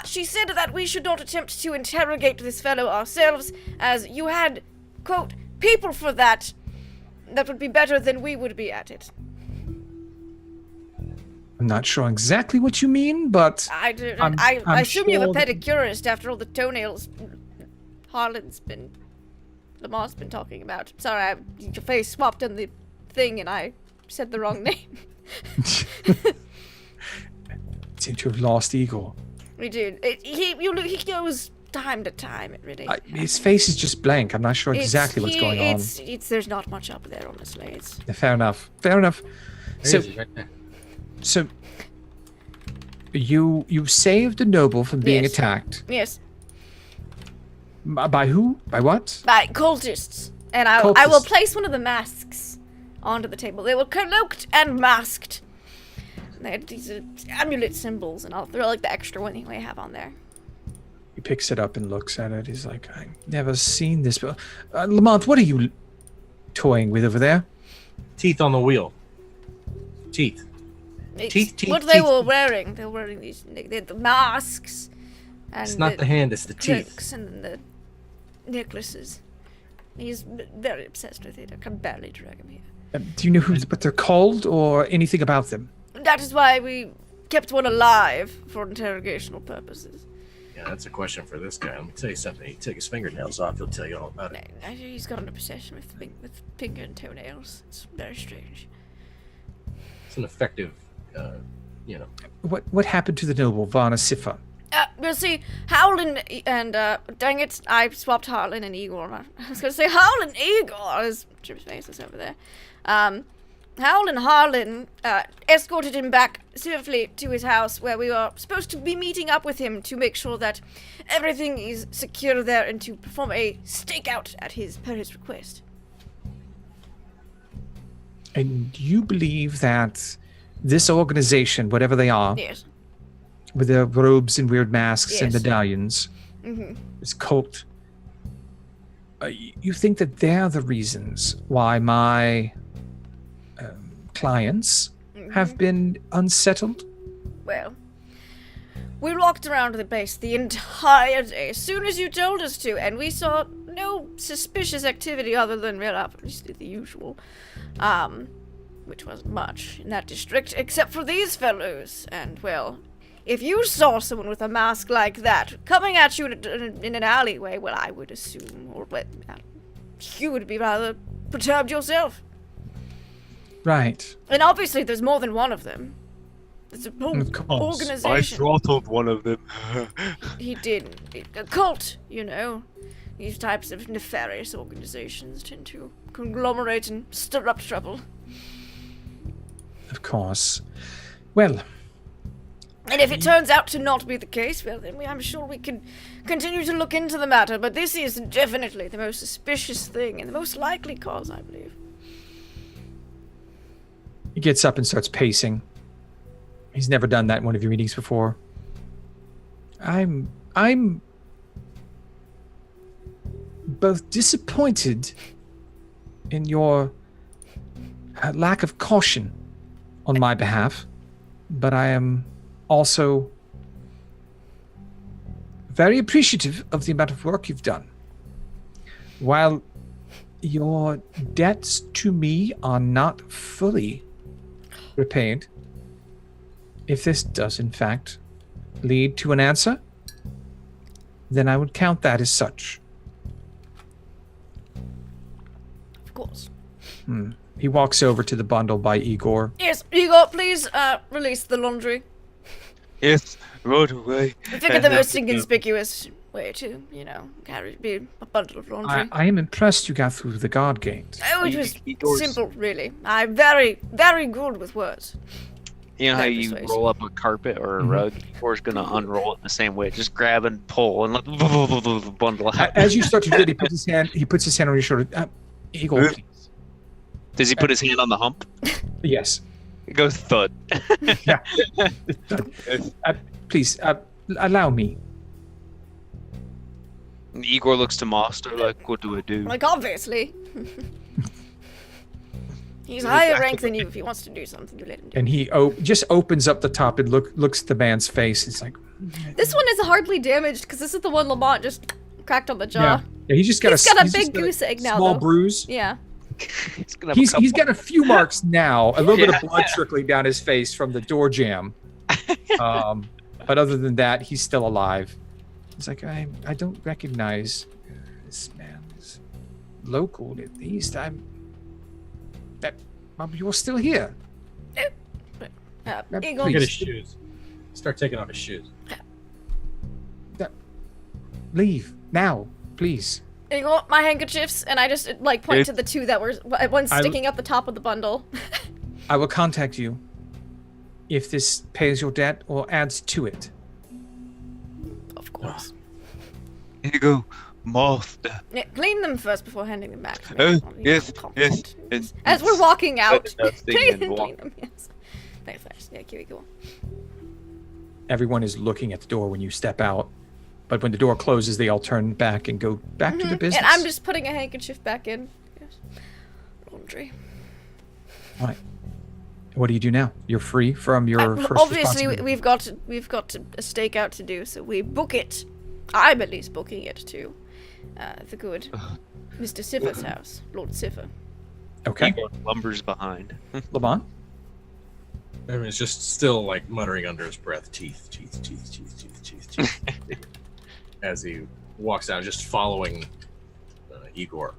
She said that we should not attempt to interrogate this fellow ourselves, as you had, quote, people for that. That would be better than we would be at it. I'm not sure exactly what you mean, but I do. I'm I assume you're a sure that- pedicurist after all the toenails Lamar's been talking about. Sorry, your face swapped in the thing and I said the wrong name. seem to have lost Igor. We did. He goes time to time. It really. His face is just blank. I'm not sure exactly what's going on. There's not much up there, honestly. It's. Fair enough. Fair enough. There So, he is, right there. so you saved a noble from being Yes. attacked. Yes, By who? By what? by cultists, and I will Cultists. place one of the masks onto the table. They were cloaked and masked. They had these amulet symbols, and I'll throw like the extra one we have on there. He picks it up and looks at it. He's like, I've never seen this. But Lamont, what are you toying with over there? Teeth on the wheel. Teeth. It's Teeth, what teeth, they teeth. were wearing. They were wearing these the masks, and It's not the hand, it's the teeth. cloaks and then the necklaces. He's very obsessed with it. I can barely drag him here. Do you know what they're called or anything about them? That is why we kept one alive for interrogational purposes. Yeah, that's a question for this guy. Let me tell you something. He took his fingernails off. He'll tell you all about it. He's got an obsession with finger and toenails. It's very strange. It's an effective, What happened to the noble Varna Siffa? We'll see. Howl and dang it, I swapped Harlan and Igor. I was gonna say Howl and Igor. His Jim's face is over there. Howl and Harlan escorted him back safely to his house, where we are supposed to be meeting up with him to make sure that everything is secure there and to perform a stakeout per his request. And you believe that this organization, whatever they are, Yes. with their robes and weird masks and Yes. medallions, this cult, you think that they're the reasons why my clients have been unsettled? Well, we walked around the base the entire day as soon as you told us to, and we saw no suspicious activity other than, well, obviously the usual, which wasn't much in that district, except for these fellows. And, well, if you saw someone with a mask like that coming at you in an alleyway, well, I would assume, or well, you would be rather perturbed yourself. Right. And obviously there's more than one of them. It's a whole Of course. organization. I throttled one of them. He did. A cult, you know. These types of nefarious organizations tend to conglomerate and stir up trouble. Of course. Well, And if it turns out to not be the case, well, then I'm sure we can continue to look into the matter. But this is definitely the most suspicious thing and the most likely cause, I believe. he gets up and starts pacing. He's never done that in one of your meetings before. I'm both disappointed in your lack of caution on my behalf, but I am also very appreciative of the amount of work you've done. While your debts to me are not fully repaid, if this does in fact lead to an answer, then I would count that as such. Of course. He walks over to the bundle by Igor. Yes, Igor, please release the laundry. Yes, right away. I figured the most inconspicuous way to, be a bundle of laundry. I am impressed you got through the guard gate. Oh, it was Igor's- simple, really. I'm very, very good with words. You know how That you persuasion. roll up a carpet or a rug? Igor's gonna unroll it in the same way. Just grab and pull and bundle out. As you start to do it, he puts his hand on your shoulder. Igor, please. Does he put his hand on the hump? Yes. It goes thud. Yeah. Please, allow me. And Igor looks to Master like, what do I do? Like, obviously. He's higher rank than you. If he wants to do something, you let him do And he just opens up the top and looks at the man's face. It's like, it. This one is hardly damaged, because this is the one Lamont just cracked on the jaw. yeah. He's just got He's got a big goose egg now, small though. bruise. Yeah. He's gonna have a He's couple- got a few marks now, a little bit of blood trickling down his face from the door jam. But other than that, he's still alive. He's like, I don't recognize this man is local. At least you're still here. Eagle. Look at his shoes. Start taking off his shoes. Leave now, please. Eagle, my handkerchiefs, and I just point to the two that were one sticking up the top of the bundle. I will contact you if this pays your debt or adds to it. Of course. Here you go, Master. Yeah, clean them first before handing them back. Oh, I'll yes, a compliment. yes. As we're walking out, Dusting clean and walk. them. Yes. Thanks. Yeah, here we go. Everyone is looking at the door when you step out, but when the door closes, they all turn back and go back to the business. And I'm just putting a handkerchief back in. Yes. Laundry. All right. What do you do now? You're free from your first Obviously, responsibility. we've got a stakeout to do, so we book it. I'm at least booking it to the good Mr. Siffer's house, Lord Siffer. Okay. Igor lumbers behind. Lamont? I mean, it's just still like muttering under his breath, teeth. As he walks out, just following Igor.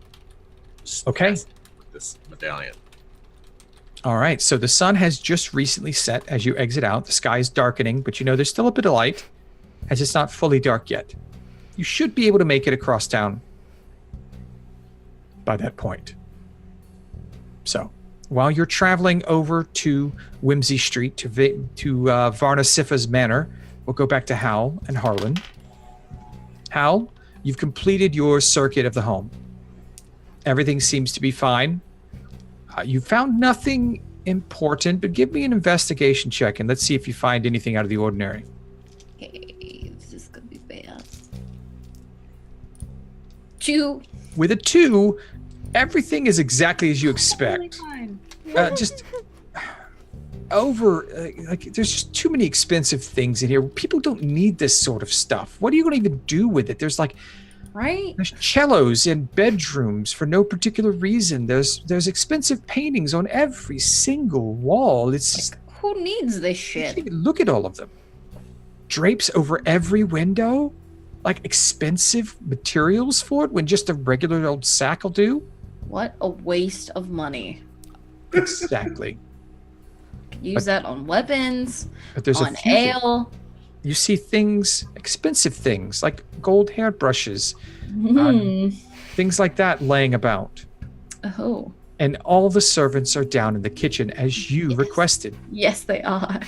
Just Okay. with this medallion. All right. So the sun has just recently set as you exit out. The sky is darkening, but there's still a bit of light as it's not fully dark yet. You should be able to make it across town by that point. So while you're traveling over to Whimsy Street to Varna Sifa's manor, we'll go back to Hal and Harlan. Hal, you've completed your circuit of the home. Everything seems to be fine. You found nothing important, but give me an investigation check and let's see if you find anything out of the ordinary. Okay, this is gonna be bad. 2. With a 2, everything is exactly as you expect. Just there's just too many expensive things in here. People don't need this sort of stuff. What are you going to even do with it? There's there's cellos in bedrooms for no particular reason. There's expensive paintings on every single wall. It's just, who needs this shit? Look at all of them. Drapes over every window, expensive materials for it when just a regular old sack will do. What a waste of money. Exactly. Use that on weapons, but there's on ale. You see things, expensive things, like gold hairbrushes, things like that laying about. Oh. And all the servants are down in the kitchen as you requested. Yes, they are.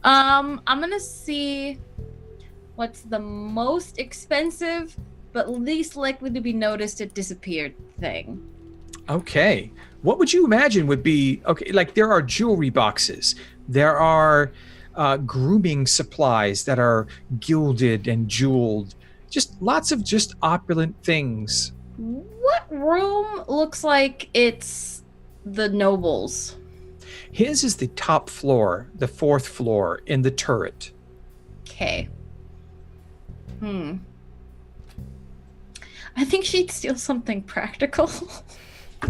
I'm gonna see what's the most expensive but least likely to be noticed it disappeared thing. Okay. What would you imagine would be, there are jewelry boxes. There are grooming supplies that are gilded and jeweled. Just lots of just opulent things. What room looks like it's the nobles? His is the top floor, the 4th floor in the turret. Okay. I think she'd steal something practical.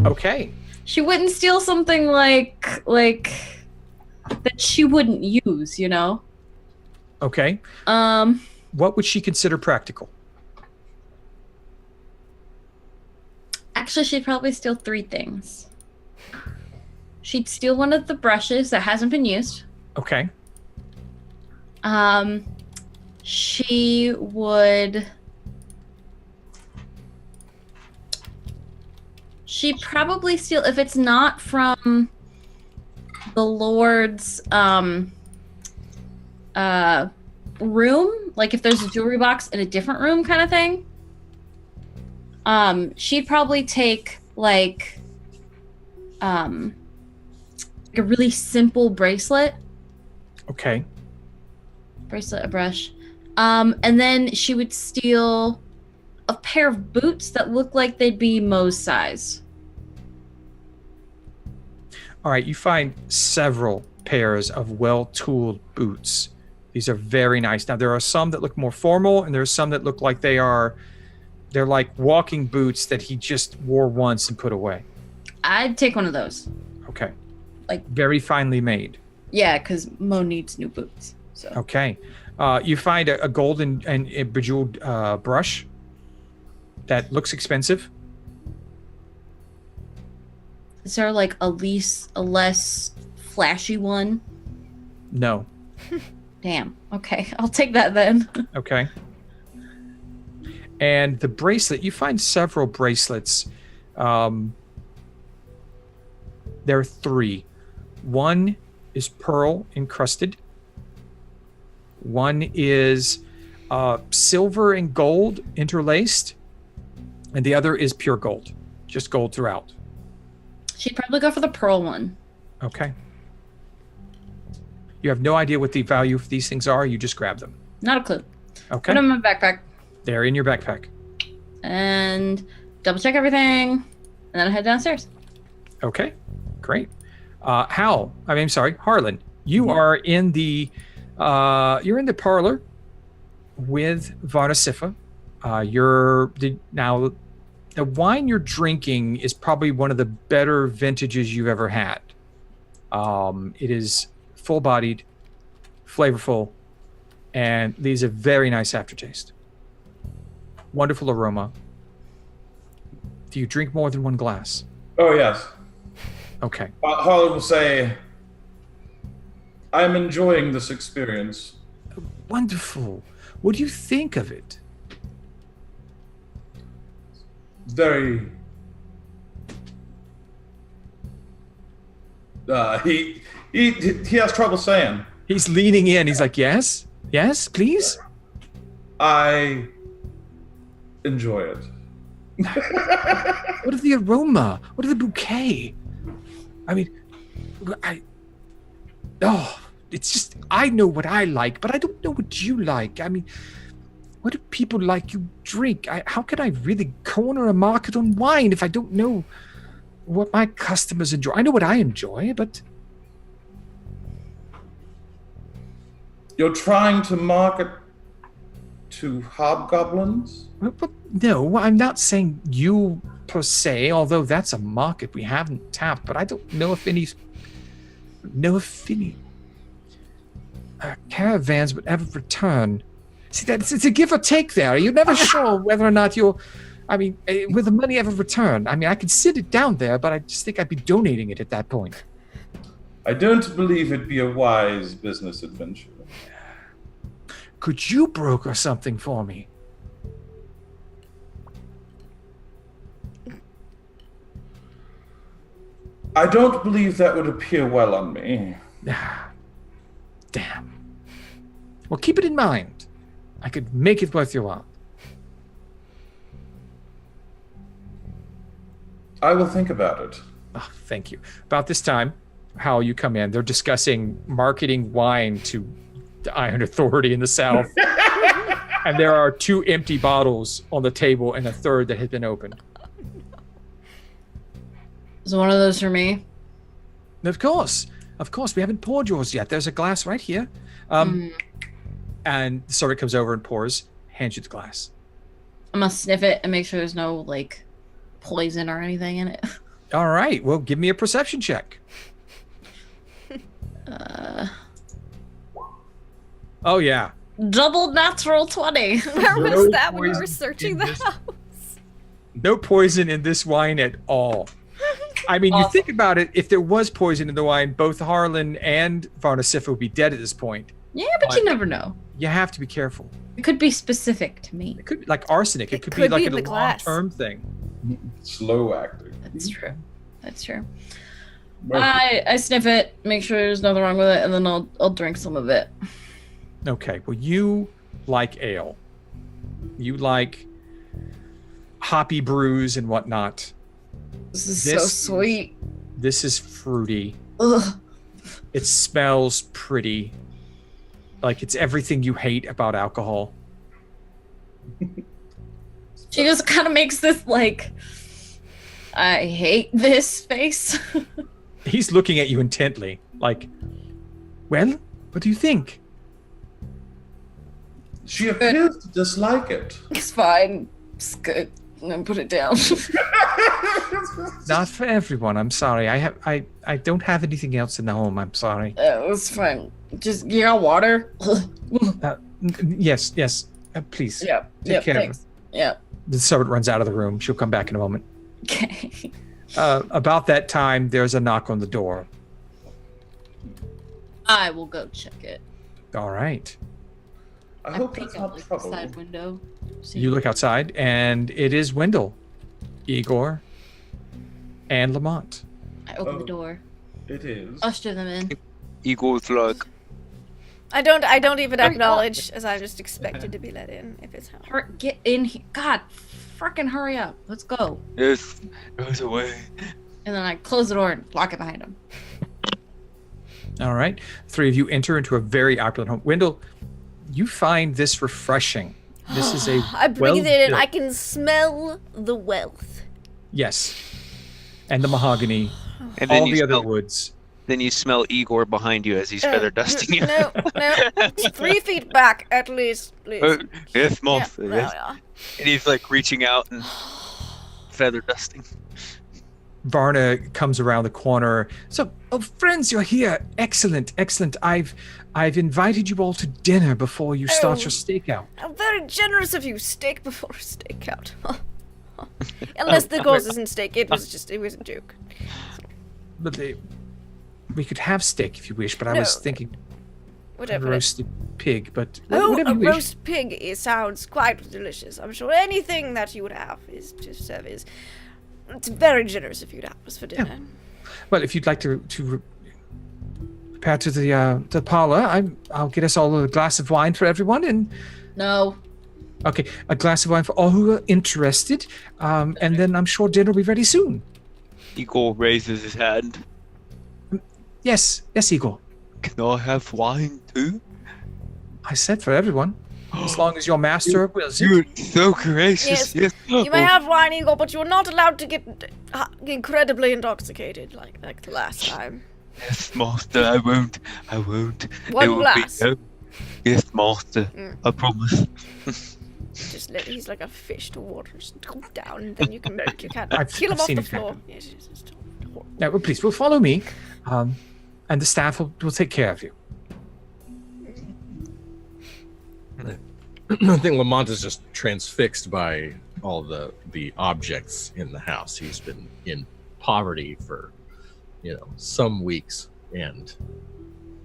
Okay. She wouldn't steal something like that she wouldn't use, you know? Okay. What would she consider practical? Actually, she'd probably steal 3 things. She'd steal one of the brushes that hasn't been used. Okay. She would... She'd probably steal, if it's not from the Lord's room, like if there's a jewelry box in a different room kind of thing, she'd probably take like a really simple bracelet. Okay. Bracelet, a brush. And then she would steal a pair of boots that look like they'd be Mo's size. All right, you find several pairs of well-tooled boots. These are very nice. Now, there are some that look more formal, and there are some that look like they're like walking boots that he just wore once and put away. I'd take one of those. Okay. Like very finely made. Yeah, because Mo needs new boots. So. Okay. You find a golden and a bejeweled brush that looks expensive. Is there like a less flashy one? No. Damn. Okay, I'll take that then. Okay. And the bracelet, you find several bracelets. There are 3. One is pearl encrusted. One is silver and gold interlaced. And the other is pure gold. Just gold throughout. She'd probably go for the pearl one. Okay. You have no idea what the value of these things are. You just grab them. Not a clue. Okay. Put them in my backpack. They're in your backpack. And double check everything. And then I head downstairs. Okay. Great. Harlan. You are in the parlor with Varna Sifa. Now the wine you're drinking is probably one of the better vintages you've ever had. It is full-bodied, flavorful, and leaves a very nice aftertaste. Wonderful aroma. Do you drink more than one glass? Oh, yes. Okay. Harlan will say, I'm enjoying this experience. Wonderful. What do you think of it? Very He has trouble saying. He's leaning in. He's like, yes, please. I enjoy it. What of the aroma? What of the bouquet? I mean, it's just, I know what I like, but I don't know what you like. I mean, what do people like you drink? How can I really corner a market on wine if I don't know what my customers enjoy? I know what I enjoy, but... You're trying to market to hobgoblins? But no, I'm not saying you per se, although that's a market we haven't tapped, but I don't know if any caravans would ever return. See, it's a give or take there. You're never sure whether or not will the money ever return? I mean, I could sit it down there, but I just think I'd be donating it at that point. I don't believe it'd be a wise business adventure. Could you broker something for me? I don't believe that would appear well on me. Damn. Well, keep it in mind. I could make it worth your while. I will think about it. Oh, thank you. About this time, Hal, you come in. They're discussing marketing wine to the Iron Authority in the south. And there are 2 empty bottles on the table and a third that has been opened. Is one of those for me? Of course. We haven't poured yours yet. There's a glass right here. And the servant comes over and pours, hands you the glass. I'm gonna sniff it and make sure there's no, like, poison or anything in it. All right. Well, give me a perception check. Oh, yeah. Double natural 20. Where was that when we were searching the house? No poison in this wine at all. I mean, you think about it, if there was poison in the wine, both Harlan and Varnasifa would be dead at this point. Yeah, but you never know. You have to be careful. It could be specific to me. It could be like arsenic. It could be could like be in a the glass. long-term thing. Slow acting. That's true. I sniff it, make sure there's nothing wrong with it, and then I'll drink some of it. Okay, well, you like ale. You like hoppy brews and whatnot. This is so sweet. This is fruity. Ugh. It smells pretty. Like it's everything you hate about alcohol. She just kind of makes this, like, I hate this face. He's looking at you intently, like, well, what do you think? She appears to dislike it. It's fine. It's good. And then put it down. Not for everyone. I'm sorry. I don't have anything else in the home. I'm sorry. It's fine. Just, you got water? Yes. Please. Yeah. Take care. Thanks. Yeah. The servant runs out of the room. She'll come back in a moment. Okay. About that time, there's a knock on the door. I will go check it. All right. I hope peek that's out, not like, the trouble. side window. See. You look outside, and it is Wendell, Igor, and Lamont. I open the door. It is. Usher them in. Igor's like, I don't even acknowledge, as I just expected to be let in if it's how. Get in here. God, frickin' hurry up. Let's go. yes, goes away. And then I close the door and lock it behind him. All right. 3 of you enter into a very opulent home. Wendell, you find this refreshing. This is a I breathe it in. well-built- I can smell the wealth. Yes. And the mahogany, And then all you the other smell, woods. then you smell Igor behind you as he's feather dusting you. No. 3 feet back at least. Please. Yes, Yeah, Moth. no, Yes. yeah. And he's like reaching out and feather dusting. Varna comes around the corner. So, friends, you're here. Excellent. I've invited you all to dinner before you start your stakeout. How very generous of you. Steak before stakeout. Unless the course isn't steak. It was a joke. But we could have steak if you wish, but I was thinking Whatever. roasted pig, but Oh, whatever a you wish. roast pig sounds quite delicious. I'm sure anything that you would have is to serve is. It's very generous of you to have us for dinner. Well, if you'd like to prepare to the parlor. I'll get us all a glass of wine for everyone, and No. okay, a glass of wine for all who are interested, and then I'm sure dinner will be ready soon. Igor raises his hand. Yes, Igor. Can I have wine too? I said for everyone, as long as your master wills it. You're so gracious. Yes. Yes. You may have wine, Igor, but you're not allowed to get incredibly intoxicated like the last time. Yes, master. I won't. One It will glass. Be, yes, master. I promise. Just he's like a fish to water. Just go down, and then you can kill I've him off seen the it floor. happen. Yes, it's horrible. Now, please, will follow me, and the staff will take care of you. I think Lamont is just transfixed by all the objects in the house. He's been in poverty for, some weeks, and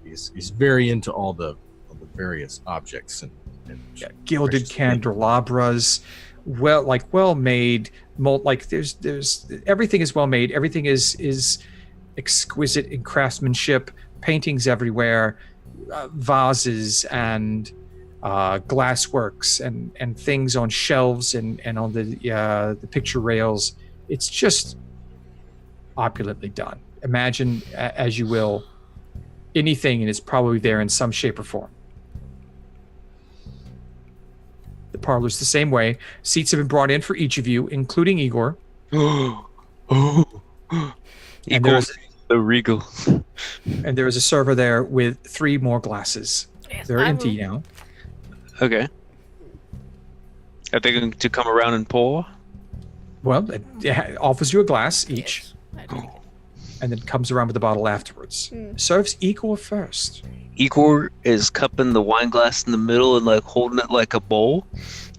he's very into all the various objects and Gilded precious candelabras, well made. There's everything is well made. Everything is exquisite in craftsmanship. Paintings everywhere, vases and glassworks and things on shelves and on the picture rails. It's just opulently done. Imagine as you will anything, and it's probably there in some shape or form. The parlor's the same way. Seats have been brought in for each of you, including Igor. Igor's so regal. And there is a server there with 3 more glasses. Yes, They're I empty will- now. Okay. Are they going to come around and pour? Well, it offers you a glass each, Yes, I do. and then comes around with a bottle afterwards. Serves Igor first. Igor is cupping the wine glass in the middle and holding it like a bowl.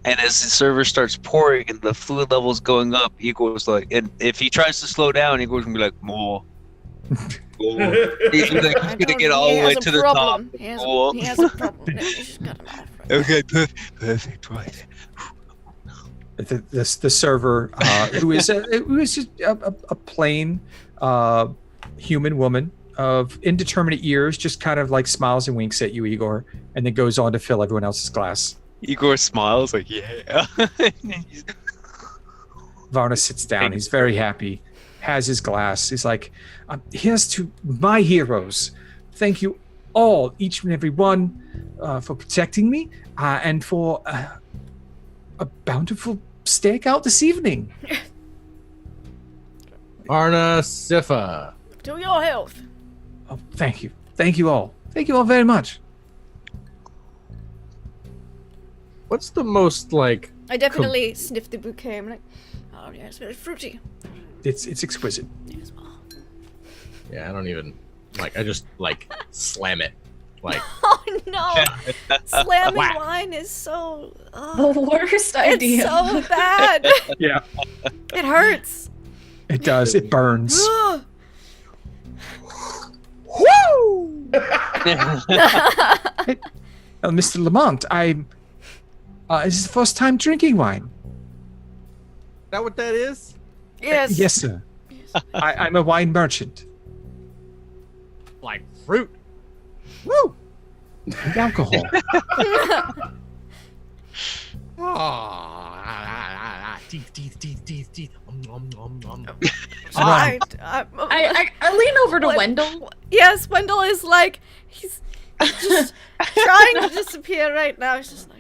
And as the server starts pouring and the fluid level's going up, Igor's and if he tries to slow down, Igor's gonna be like, more. More. He's gonna get all the way to the top. He has More. a problem. No, you just got him off. Right? Okay, perfect, right. The server, who is just a plain human woman of indeterminate years, just kind of smiles and winks at you, Igor, and then goes on to fill everyone else's glass. Igor smiles yeah. Varna sits down. He's very happy, has his glass. He's like, here's to my heroes. Thank you all, each and every one, for protecting me and for a bountiful steak out this evening. Arna Sifa. To your health. Oh, thank you. Thank you all. Thank you all very much. What's the most I definitely sniffed the bouquet. I'm like, oh yeah, it's very fruity. It's exquisite. Yes, well. Yeah, I don't even I just slam it. Oh no! Slamming wine is so. The worst idea. It's so bad. Yeah. It hurts. It does. It burns. Woo! Mr. Lamont, this is the first time drinking wine. Is that what that is? Yes. Yes, sir. I'm a wine merchant. Like fruit. Woo! And alcohol. Teeth. I lean over to Wendell. Yes, Wendell is he's just trying to disappear right now. He's just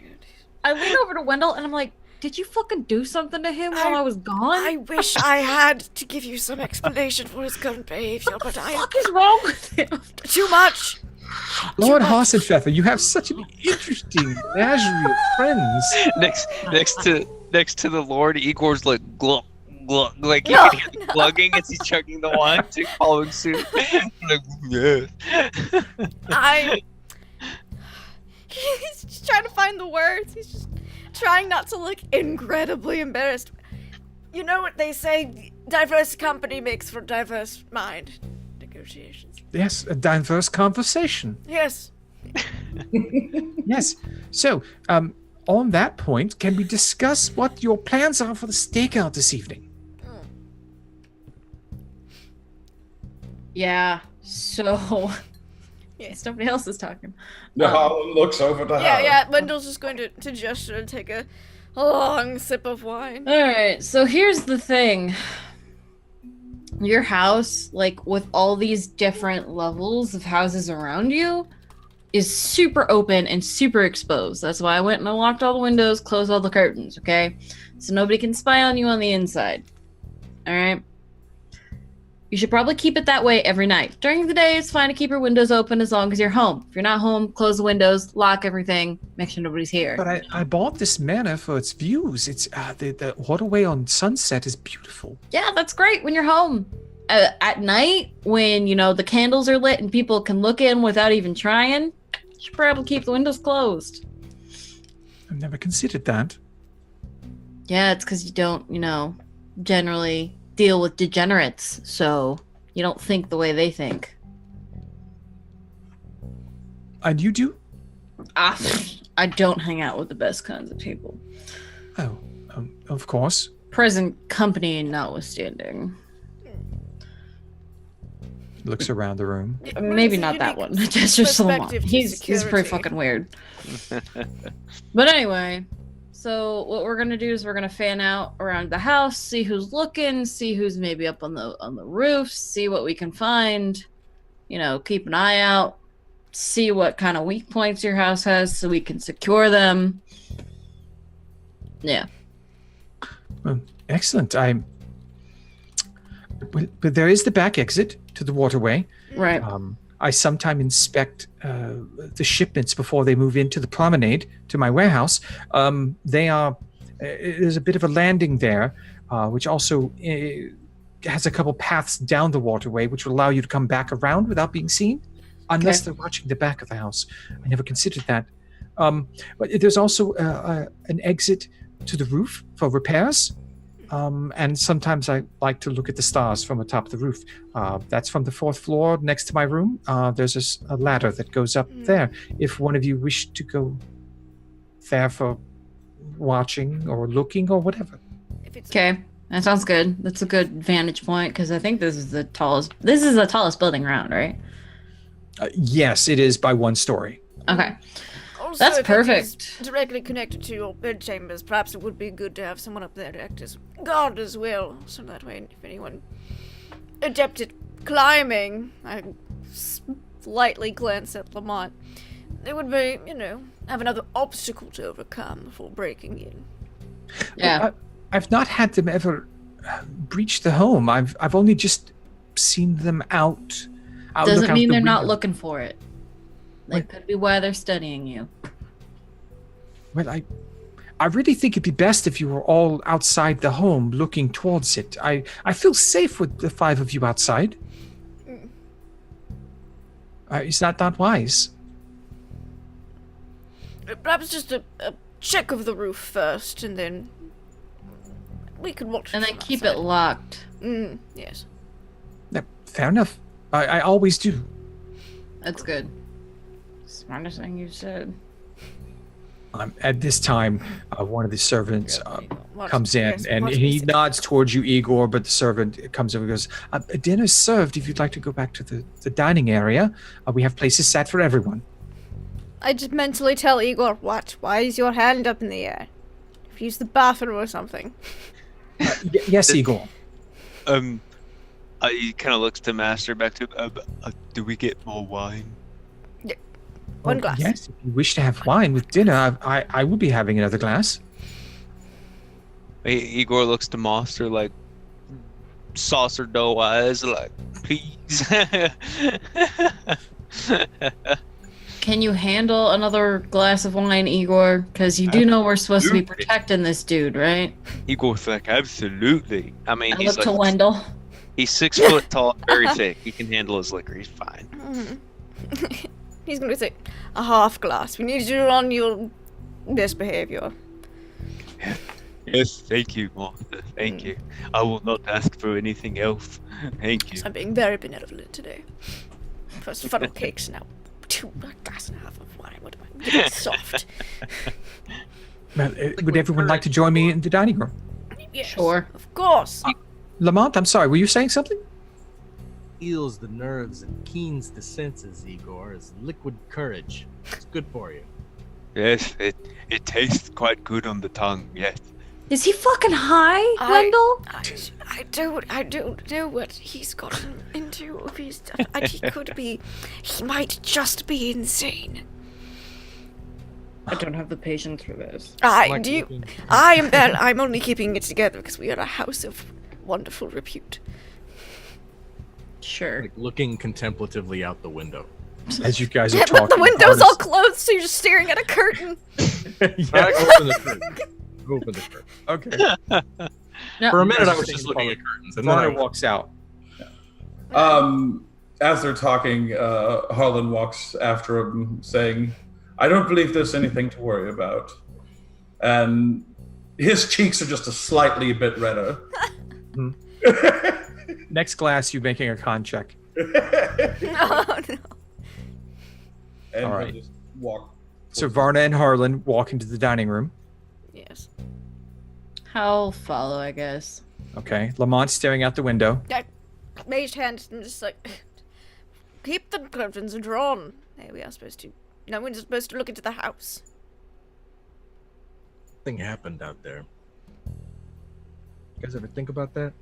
I lean over to Wendell and I'm like, did you fucking do something to him while I was gone? I wish I had to give you some explanation for his current behavior, but What is wrong with him? too much. Lord Hassenpfeffer, you have such an interesting menagerie of friends. Next to the Lord, Igor's glug glug, you can hear the glugging as he's chugging the wine, following suit. Yeah. He's just trying to find the words. He's just trying not to look incredibly embarrassed. You know what they say? Diverse company makes for diverse mind. Negotiations. Yes, a diverse conversation. Yes. Yes. So, on that point, can we discuss what your plans are for the stakeout this evening? Yeah, so Yes, nobody else is talking. Harlan looks over to Yeah, Hal. yeah. Wendell's just going to gesture and take a long sip of wine. Alright, so here's the thing. Your house, like with all these different levels of houses around you, is super open and super exposed. That's why I went and I locked all the windows, closed all the curtains, okay? So nobody can spy on you on the inside. Alright? You should probably keep it that way every night. During the day, it's fine to keep your windows open as long as you're home. If you're not home, close the windows, lock everything, make sure nobody's here. But I bought this manor for its views. It's the waterway on Sunset is beautiful. Yeah, that's great when you're home. At night, when, the candles are lit and people can look in without even trying, you should probably keep the windows closed. I've never considered that. Yeah, it's because you don't, generally deal with degenerates, so you don't think the way they think. And you do? I don't hang out with the best kinds of people. Oh, of course. Present company notwithstanding. Looks around the room. Maybe not that one. That's just Lamont. He's pretty fucking weird. But anyway, so what we're gonna do is we're gonna fan out around the house, see who's looking, see who's maybe up on the roof, see what we can find. Keep an eye out, see what kind of weak points your house has, so we can secure them. Yeah. Well, excellent. But there is the back exit to the waterway. Right. I sometimes inspect the shipments before they move into the promenade to my warehouse. There's a bit of a landing there, which also has a couple paths down the waterway, which will allow you to come back around without being seen, unless they're watching the back of the house. I never considered that. But there's also an exit to the roof for repairs. And sometimes I like to look at the stars from atop the roof. That's from the 4th floor next to my room. There's a ladder that goes up there. If one of you wish to go there for watching or looking or whatever. Okay, that sounds good. That's a good vantage point because I think this is the tallest building around, right? Yes, it is by 1 story. Okay. Also, That's if perfect. it is directly connected to your bedchambers, perhaps it would be good to have someone up there to act as guard as well, so that way if anyone adept at climbing, I slightly glance at Lamont, they would be, have another obstacle to overcome before breaking in. Yeah. I've not had them ever breach the home. I've only just seen them out. Doesn't mean they're not window. looking for it. That could be why they're studying you. Well, I really think it'd be best if you were all outside the home looking towards it. I feel safe with the 5 of you outside. Is that not wise? Perhaps just a check of the roof first, and then we could watch And then from keep outside. it locked. Yes. Fair enough. I always do. That's good. Smartest thing you said. At this time, one of the servants Watch- comes in yes, and watch he me say- nods towards you, Igor, but the servant comes over and goes, dinner's served if you'd like to go back to the dining area. We have places set for everyone. I just mentally tell Igor, what? Why is your hand up in the air? Use the bathroom or something. Yes, Igor. He kind of looks to Master back to, do we get more wine? One glass. Yes, if you wish to have wine with dinner, I will be having another glass. Igor looks to Master like saucer dough eyes, like, please. Can you handle another glass of wine, Igor? Because you do know we're supposed to be protecting this dude, right? Igor's like, absolutely. I mean, I he's look to like, Wendell. he's 6 foot tall, very thick. He can handle his liquor. He's fine. He's going to say, a half glass. We need you on your best behavior. Yes, thank you, Master. Thank you. I will not ask for anything else. Thank you. I'm being very benevolent today. First funnel cakes, now a glass and a half of wine. What am I getting soft? Well, would everyone like to join me in the dining room? Yes, Sure. of course. Lamont, I'm sorry, were you saying something? heals the nerves and keens the senses, Igor, is liquid courage. It's good for you. Yes, it tastes quite good on the tongue. Yes. Is he fucking high, Wendell? I don't know what he's gotten into. If he's, he might just be insane. I don't have the patience for this. I'm only keeping it together because we are a house of wonderful repute. Sure. Like looking contemplatively out the window. As you guys are Yeah, talking, but the window's all closed, so you're just staring at a curtain. Yeah. Open the curtain. Open the curtain. Okay. No. For a minute, I was just looking at curtains, and then Varner walks out. As they're talking, Harlan walks after him, saying, "I don't believe there's anything to worry about." And his cheeks are just a slightly bit redder. Next glass, you're making a con check. No. And All right. he'll just walk. So Varna and Harlan walk into the dining room. Yes. I'll follow, I guess. Okay. Lamont's staring out the window. Mage hand and just like, keep the curtains drawn. There we are supposed to. No one's supposed to look into the house. Something happened out there. You guys ever think about that?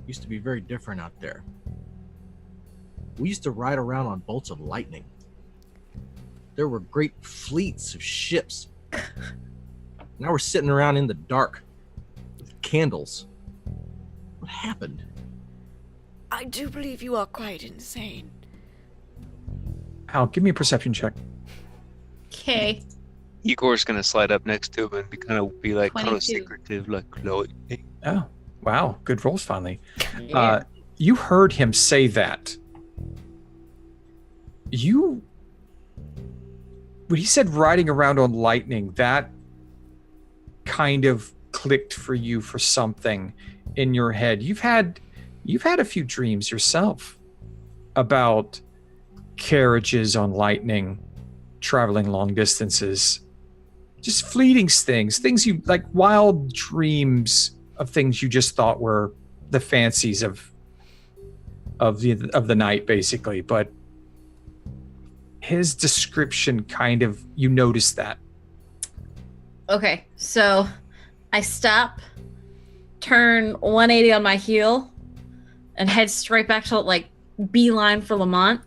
Used to be very different out there. We used to ride around on bolts of lightning. There were great fleets of ships. Now we're sitting around in the dark with candles. What happened? I do believe you are quite insane. Al, give me a perception check. Okay. Igor's gonna slide up next to him and be like kind of 22. secretive, like Chloe. Oh, wow. Good rolls finally. Yeah. You heard him say that. When he said riding around on lightning, that kind of clicked for you for something in your head. You've had a few dreams yourself about carriages on lightning, traveling long distances, just fleeting things you like, wild dreams of things you just thought were the fancies of the night, basically. But his description kind of, you noticed that. Okay, so I stop, turn 180 on my heel, and head straight back to, like, beeline for Lamont.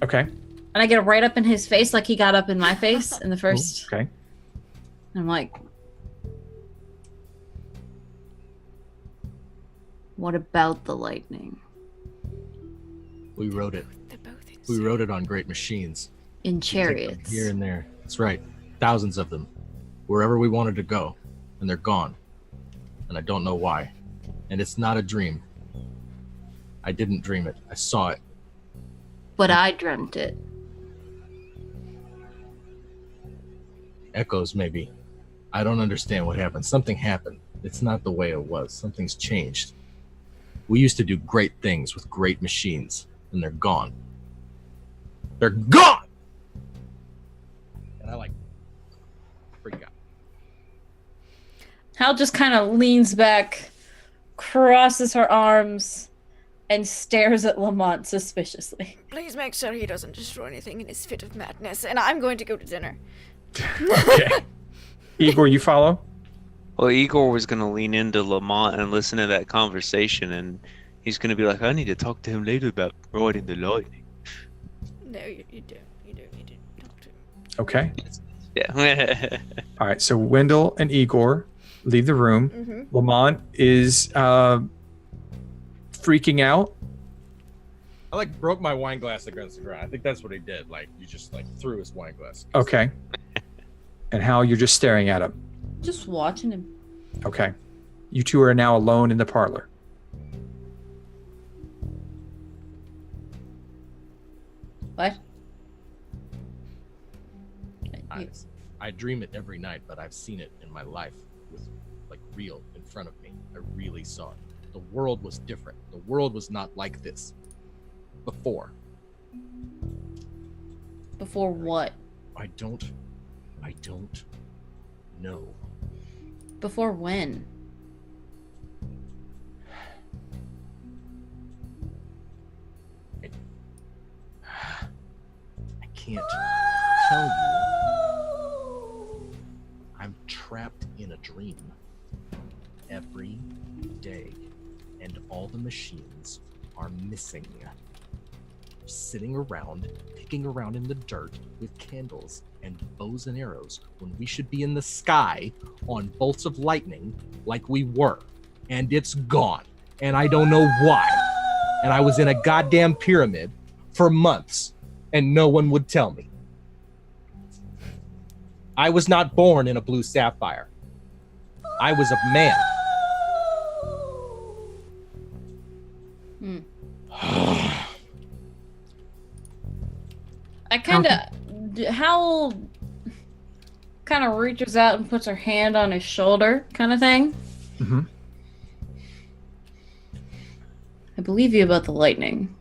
Okay. And I get right up in his face like he got up in my face in the first. Okay. And I'm like, what about the lightning? We rode it. They're both insane. We rode it on great machines. In Take them chariots. here and there. That's right. Thousands of them. Wherever we wanted to go. And they're gone. And I don't know why. And it's not a dream. I didn't dream it. I saw it. But I dreamt it. Echoes, maybe. I don't understand what happened. Something happened. It's not the way it was. Something's changed. We used to do great things with great machines, and they're gone. They're gone! And I freak out. Hal just kind of leans back, crosses her arms, and stares at Lamont suspiciously. Please make sure he doesn't destroy anything in his fit of madness, and I'm going to go to dinner. Okay. Igor, you follow? Well, Igor was gonna lean into Lamont and listen to that conversation, and he's gonna be like, "I need to talk to him later about riding the lightning." No, you don't. You don't need to talk to him. Okay. Yeah. All right. So Wendell and Igor leave the room. Mm-hmm. Lamont is freaking out. I broke my wine glass against the ground. I think that's what he did. He just threw his wine glass. Okay. And Hal, you're just staring at him. Just watching him. Okay. You two are now alone in the parlor. What? I dream it every night, but I've seen it in my life with real in front of me. I really saw it. The world was different. The world was not like this before. Before what? I don't know. Before when? can't tell you. I'm trapped in a dream every day, and all the machines are missing. Sitting around, picking around in the dirt with candles and bows and arrows when we should be in the sky on bolts of lightning like we were. And it's gone. And I don't know why. And I was in a goddamn pyramid for months and no one would tell me. I was not born in a blue sapphire. I was a man. I kind of, Hal kind of reaches out and puts her hand on his shoulder, kind of thing. Mm-hmm. I believe you about the lightning.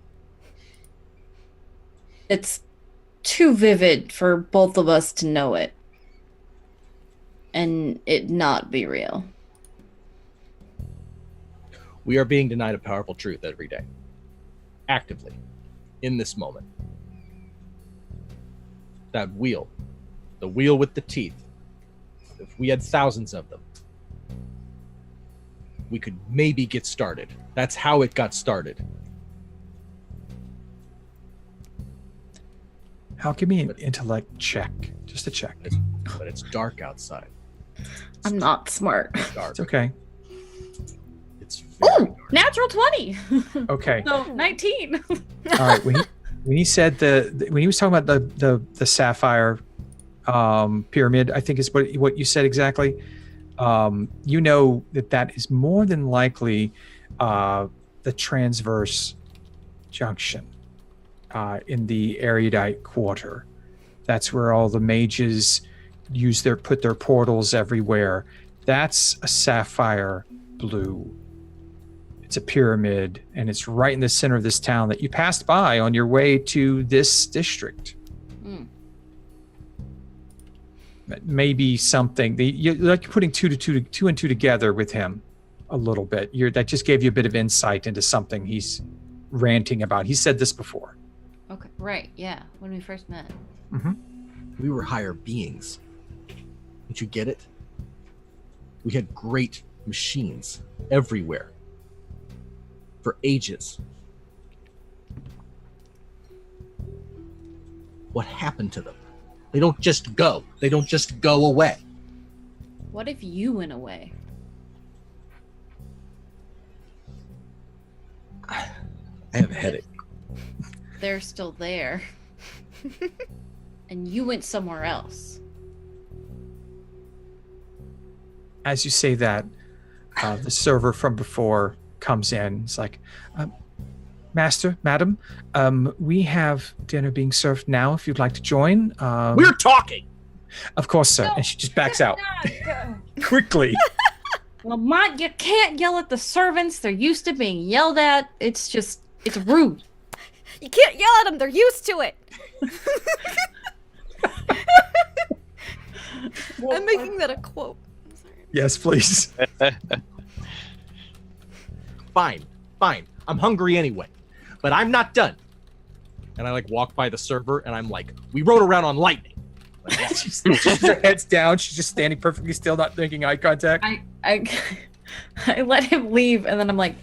It's too vivid for both of us to know it. And it not be real. We are being denied a powerful truth every day. Actively. In this moment. That wheel. The wheel with the teeth. If we had thousands of them, we could maybe get started. That's how it got started. Hal, give me an intellect check. Just a check. But it's dark outside. I'm not smart. It's dark. It's okay. It's very Ooh, natural 20. Okay. So 19. All right. When he said when he was talking about the sapphire pyramid, I think is what you said exactly. You know that is more than likely the transverse junction in the erudite quarter. That's where all the mages put their portals everywhere. That's a sapphire blue. It's a pyramid, and it's right in the center of this town that you passed by on your way to this district. Maybe something you're like putting two and two together with him a little bit. That just gave you a bit of insight into something he's ranting about. He said this before. Okay, right, yeah, when we first met. Mm-hmm. We were higher beings. Did you get it? We had great machines everywhere. For ages. What happened to them? They don't just go. They don't just go away. What if you went away? I have a headache. They're still there. And you went somewhere else. As you say that, the server from before comes in. It's like, Master, Madam, we have dinner being served now if you'd like to join. We're talking! Of course, sir. No, and she just backs out. Quickly. Lamont, you can't yell at the servants. They're used to being yelled at. It's rude. You can't yell at them. They're used to it. I'm making that a quote. I'm sorry. Yes, please. Fine. I'm hungry anyway. But I'm not done. And I walk by the server and I'm like, we rode around on lightning. Her head's down. She's just standing perfectly still, not making eye contact. I let him leave, and then I'm like,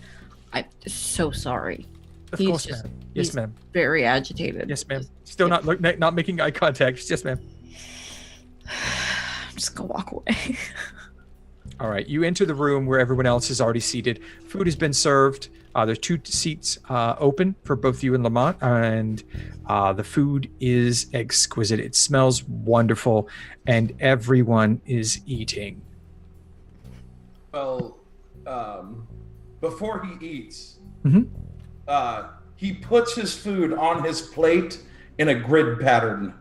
I'm so sorry. Of course, ma'am. Yes, ma'am. Very agitated. Yes, ma'am. Still not making eye contact. Yes, ma'am. I'm just gonna walk away. All right. You enter the room where everyone else is already seated. Food has been served. There's 2 seats open for both you and Lamont, and the food is exquisite. It smells wonderful, and everyone is eating. Well, before he eats, Mm-hmm. He puts his food on his plate in a grid pattern.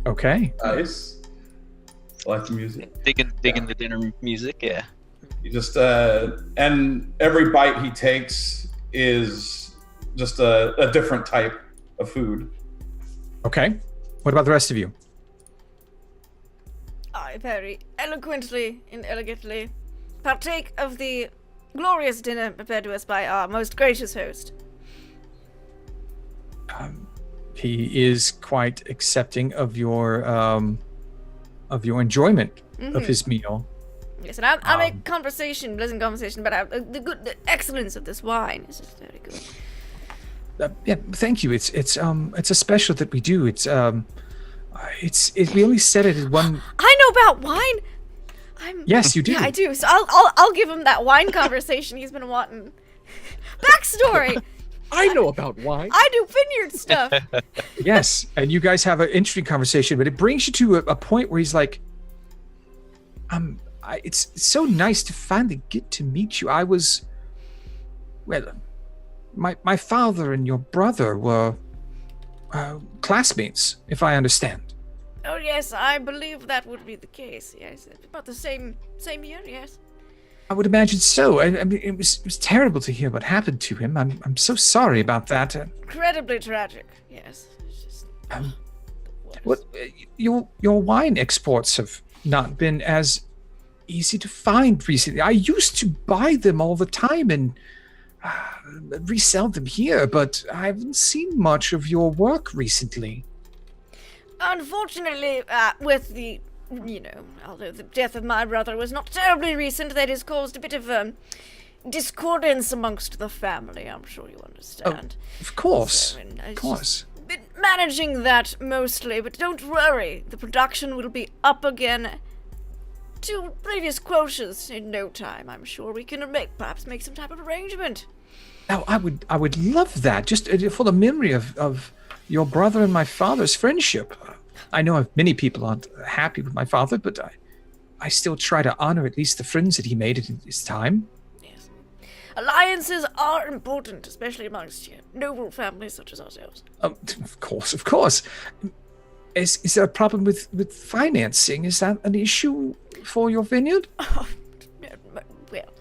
Okay. Nice. I like the music. Digging the dinner music, yeah. He just and every bite he takes is just a different type of food. Okay. What about the rest of you? I very eloquently and elegantly partake of the glorious dinner prepared to us by our most gracious host. He is quite accepting of your enjoyment of his meal. Yes, and I make pleasant conversation about the excellence of this wine. It's just very good. Yeah, thank you. It's a special that we do. We only said it as one. I know about wine. Yes, you do. Yeah, I do. So I'll give him that wine conversation he's been wanting. Backstory. I know about wine. I do vineyard stuff. Yes, and you guys have an interesting conversation, but it brings you to a point where he's like, it's so nice to finally get to meet you. My father and your brother were classmates, if I understand. Oh yes, I believe that would be the case. Yes, about the same year. Yes. I would imagine so. I mean, it was terrible to hear what happened to him. I'm so sorry about that. Incredibly tragic. Yes. It's just your wine exports have not been as easy to find recently. I used to buy them all the time and resell them here, but I haven't seen much of your work recently. Unfortunately, with the, although the death of my brother was not terribly recent, that has caused a bit of discordance amongst the family. I'm sure you understand. Of course, of course. Been managing that mostly, but don't worry, the production will be up again to previous quotas in no time. I'm sure we can perhaps make some type of arrangement. Now, I would love that, just for the memory of your brother and my father's friendship. I know many people aren't happy with my father, but I still try to honor at least the friends that he made at his time. Yes. Alliances are important, especially amongst noble families such as ourselves. Of course. Is there a problem with financing? Is that an issue for your vineyard? Oh, well,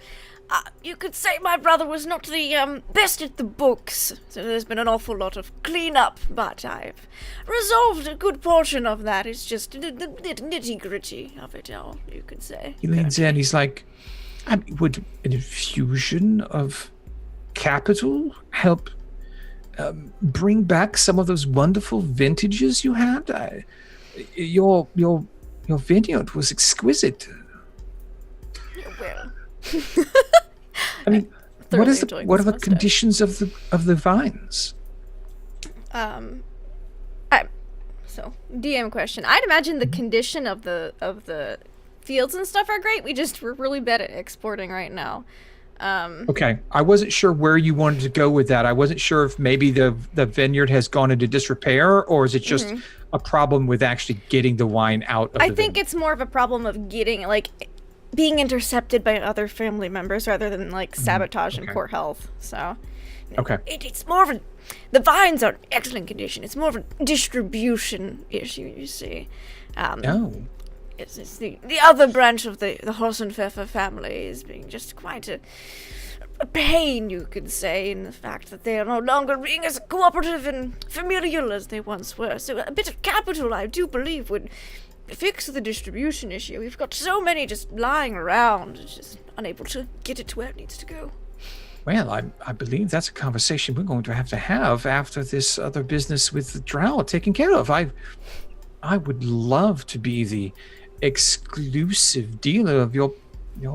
you could say my brother was not the best at the books, so there's been an awful lot of cleanup, but I've resolved a good portion of that. It's just the nitty-gritty of it all, you could say. He leans in, he's like, would an infusion of capital help bring back some of those wonderful vintages you had? Your vineyard was exquisite. Well, I mean, what are the conditions of the vines? So DM question. I'd imagine the condition of the fields and stuff are great. We're really bad at exporting right now. Okay, I wasn't sure where you wanted to go with that. I wasn't sure if maybe the vineyard has gone into disrepair, or is it just a problem with actually getting the wine out of the vineyard? I think it's more of a problem of getting, being intercepted by other family members rather than, sabotage and poor health. So, okay. It's more of the vines are in excellent condition. It's more of a distribution issue, you see. It's the other branch of the Horsenpfeffer family is being just quite a pain, you could say, in the fact that they are no longer being as cooperative and familial as they once were. So a bit of capital, I do believe, would fix the distribution issue. We've got so many just lying around, just unable to get it to where it needs to go. Well, I believe that's a conversation we're going to have after this other business with the drow taken care of. I would love to be the exclusive dealer of your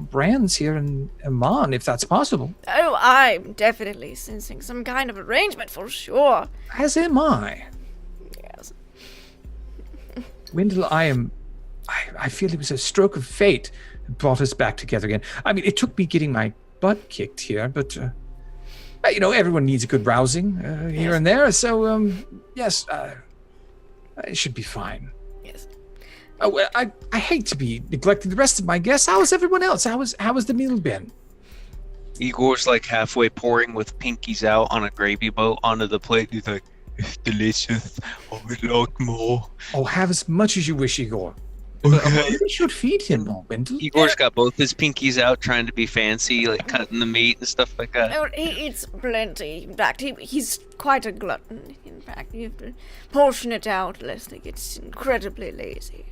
brands here in Amman, if that's possible. Oh, I'm definitely sensing some kind of arrangement for sure. As am I. Yes. Wendell, I feel it was a stroke of fate that brought us back together again. I mean, it took me getting my butt kicked here, but everyone needs a good rousing here and there. So, yes, it should be fine. Yes. Oh, I hate to be neglecting the rest of my guests. How is everyone else? How has the meal been? Igor's halfway pouring with pinkies out on a gravy boat onto the plate. He's like, "It's delicious. I would like more." Oh, have as much as you wish, Igor. Okay. We should feed him more, Wendell. Igor's got both his pinkies out, trying to be fancy, cutting the meat and stuff like that. Oh, he eats plenty. In fact, he's quite a glutton. In fact, you have to portion it out lest he gets incredibly lazy.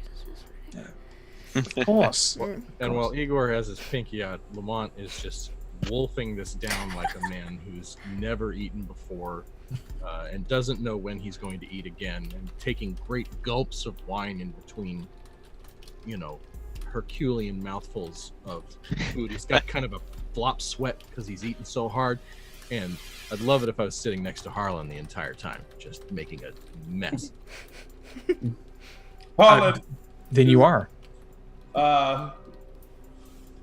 Of course. And while Igor has his pinky out, Lamont is just wolfing this down like a man who's never eaten before and doesn't know when he's going to eat again, and taking great gulps of wine in between, Herculean mouthfuls of food. He's got kind of a flop sweat because he's eaten so hard, and I'd love it if I was sitting next to Harlan the entire time, just making a mess. Harlan, Then you are.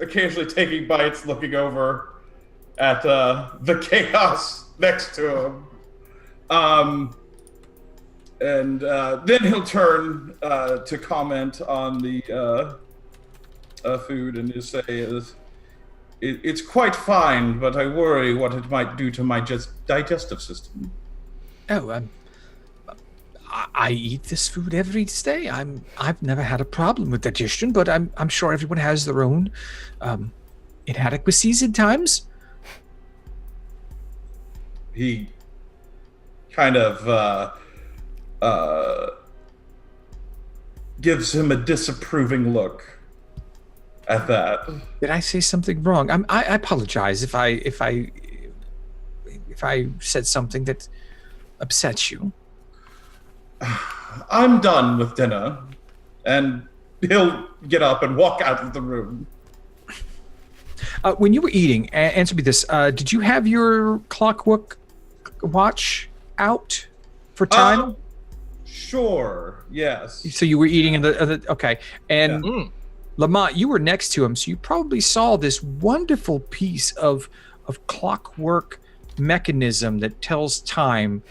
Occasionally taking bites, looking over at the chaos next to him. And then he'll turn to comment on the food and just say, it's quite fine, but I worry what it might do to my digestive system. Oh, I eat this food every day. I've never had a problem with digestion, but I'm sure everyone has their own inadequacies at times. He kind of gives him a disapproving look at that. Did I say something wrong? I apologize if I said something that upsets you. I'm done with dinner, and he'll get up and walk out of the room. When you were eating, answer me this: did you have your clockwork watch out for time? Sure. Yes. So you were eating in the okay, and Lamont, you were next to him, so you probably saw this wonderful piece of clockwork mechanism that tells time.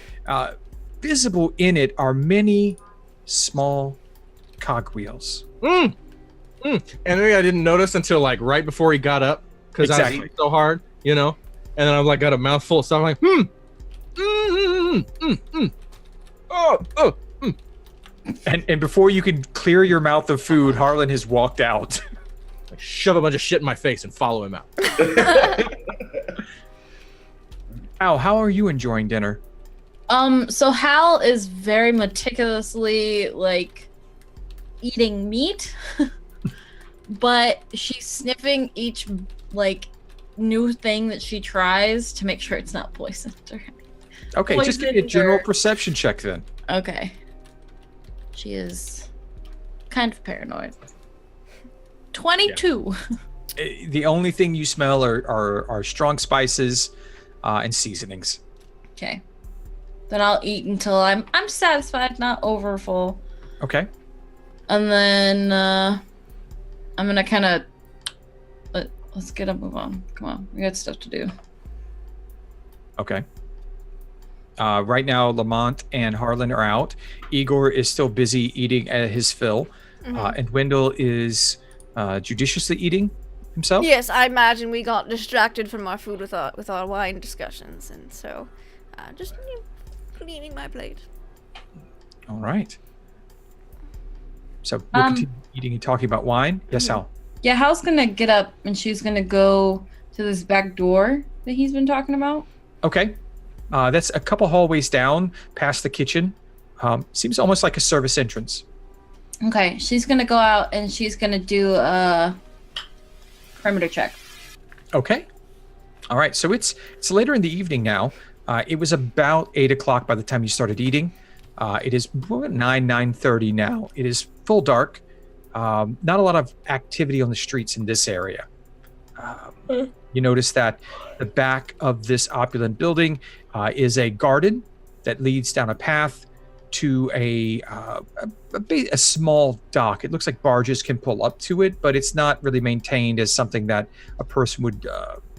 Visible in it are many small cogwheels. And maybe I didn't notice until like right before he got up, because I was eating so hard, and then I'm like got a mouthful of stuff. I'm like, And before you can clear your mouth of food, Harlan has walked out. I shove a bunch of shit in my face and follow him out. Al, how are you enjoying dinner? So Hal is very meticulously eating meat, but she's sniffing each new thing that she tries to make sure it's not poisoned. Okay, just give me a general perception check then. Okay. She is kind of paranoid. 22. Yeah. The only thing you smell are strong spices and seasonings. Okay. Then I'll eat until I'm satisfied, not over full. Okay. And then I'm gonna kind of let's get a move on. Come on, we got stuff to do. Okay. Right now, Lamont and Harlan are out. Igor is still busy eating at his fill, and Wendell is judiciously eating himself. Yes, I imagine we got distracted from our food with our wine discussions, and so just cleaning my plate. All right. So we'll continue eating and talking about wine. Yes, Al. Yeah, Hal's gonna get up and she's gonna go to this back door that he's been talking about. Okay. That's a couple hallways down past the kitchen. Seems almost like a service entrance. Okay, she's gonna go out and she's gonna do a perimeter check. Okay. All right. So it's later in the evening now. It was about 8 o'clock by the time you started eating. It is 9:30 now. It is full dark. Not a lot of activity on the streets in this area. You notice that the back of this opulent building is a garden that leads down a path to a small dock. It looks like barges can pull up to it, but it's not really maintained as something that a person would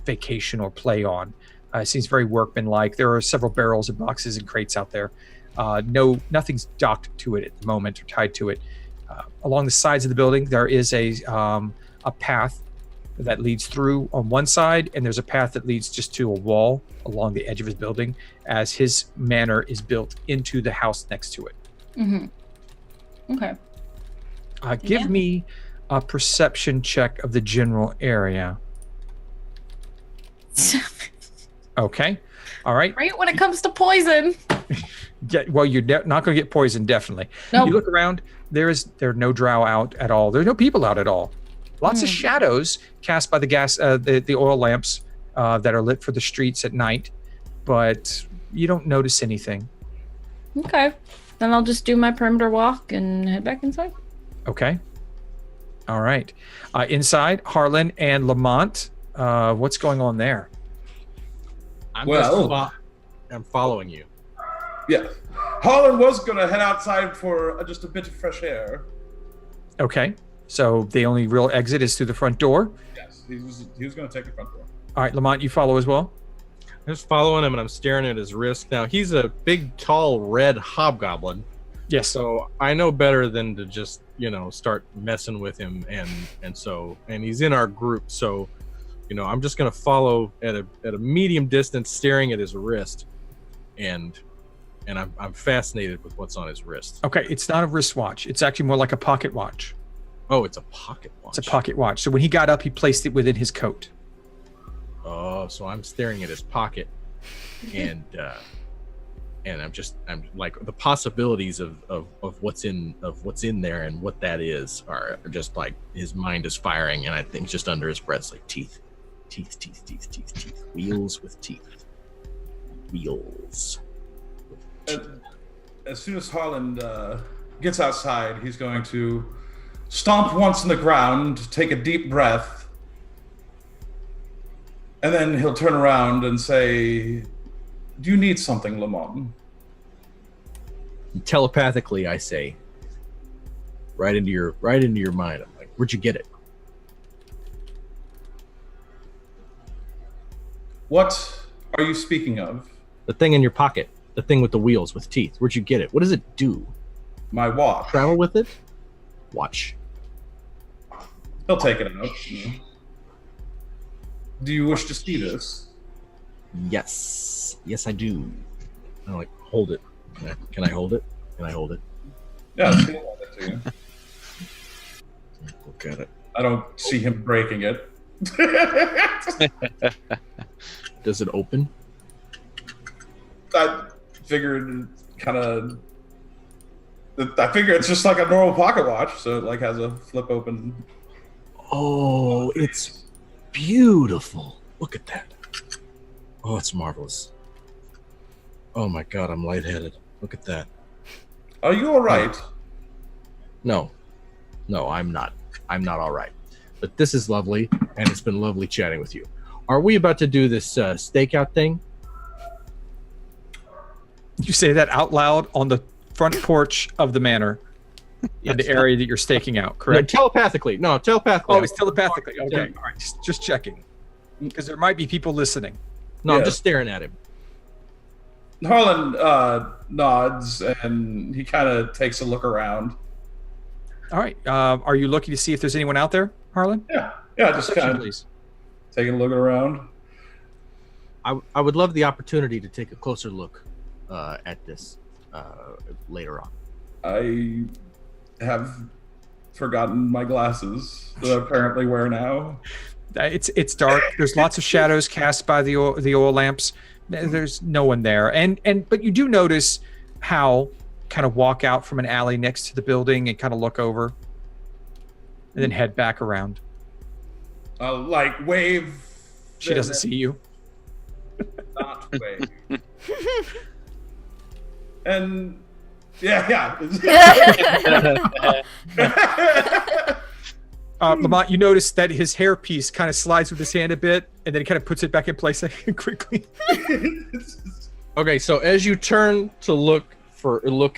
vacation or play on. It seems very workmanlike. There are several barrels and boxes and crates out there. Nothing's docked to it at the moment or tied to it. Along the sides of the building, there is a path that leads through on one side, and there's a path that leads just to a wall along the edge of his building, as his manor is built into the house next to it. Mm-hmm. Okay. Give me a perception check of the general area. Okay. All right. Right when it comes to poison. Yeah, well, you're not going to get poisoned, definitely. Nope. You look around, there are no drow out at all. There are no people out at all. Lots of shadows cast by the gas, the oil lamps that are lit for the streets at night, but you don't notice anything. Okay. Then I'll just do my perimeter walk and head back inside. Okay. All right. Inside, Harlan and Lamont, what's going on there? I'm Well- I'm following you. Yeah. Harlan was going to head outside for just a bit of fresh air. Okay. So the only real exit is through the front door. Yes, he was going to take the front door. All right, Lamont, you follow as well? I'm just following him and I'm staring at his wrist. Now, he's a big, tall, red hobgoblin. Yes. So I know better than to just, start messing with him. And he's in our group. So, I'm just going to follow at a medium distance, staring at his wrist. And I'm fascinated with what's on his wrist. Okay, it's not a wristwatch. It's actually more like a pocket watch. Oh, it's a pocket watch. It's a pocket watch. So when he got up, he placed it within his coat. Oh, so I'm staring at his pocket, and I'm like the possibilities of what's in there and what that is are just like his mind is firing, and I think just under his breath, it's like teeth, wheels with teeth, wheels. As soon as Harlan gets outside, he's going to stomp once in the ground, take a deep breath, and then he'll turn around and say, "Do you need something, Lamont?" Telepathically, I say, right into your mind. I'm like, "Where'd you get it?" What are you speaking of? The thing in your pocket, the thing with the wheels with teeth. Where'd you get it? What does it do? My watch. Travel with it? Watch. He'll take it out. Do you wish to see this? Yes, I do. I like hold it. Can I hold it? Can I hold it? Yeah, he'll hold it to you. Look at it. I don't see him breaking it. Does it open? I figured it's just like a normal pocket watch, so it like has a flip open. Oh, it's beautiful. Look at that. Oh, it's marvelous. Oh my God, I'm lightheaded. Look at that. Are you all right? No, I'm not. I'm not all right. But this is lovely, and it's been lovely chatting with you. Are we about to do this stakeout thing? You say that out loud on the front porch of the manor in the area that you're staking out, correct? No, telepathically. Oh, it's telepathically. Okay, all right, just checking. Because there might be people listening. No, Yeah. I'm just staring at him. Harlan nods, and he kind of takes a look around. All right, are you looking to see if there's anyone out there, Harlan? Yeah, just Perception, kind of please. taking a look around. I would love the opportunity to take a closer look at this later on. I have forgotten my glasses that I apparently wear now. It's dark. There's lots of shadows cast by the oil lamps. There's no one there, but you do notice Hal kind of walk out from an alley next to the building and kind of look over, and then head back around. Like wave. She doesn't see you. Not wave. And yeah. Lamont, you notice that his hairpiece kind of slides with his hand a bit, and then he kind of puts it back in place quickly. Okay, so as you turn to look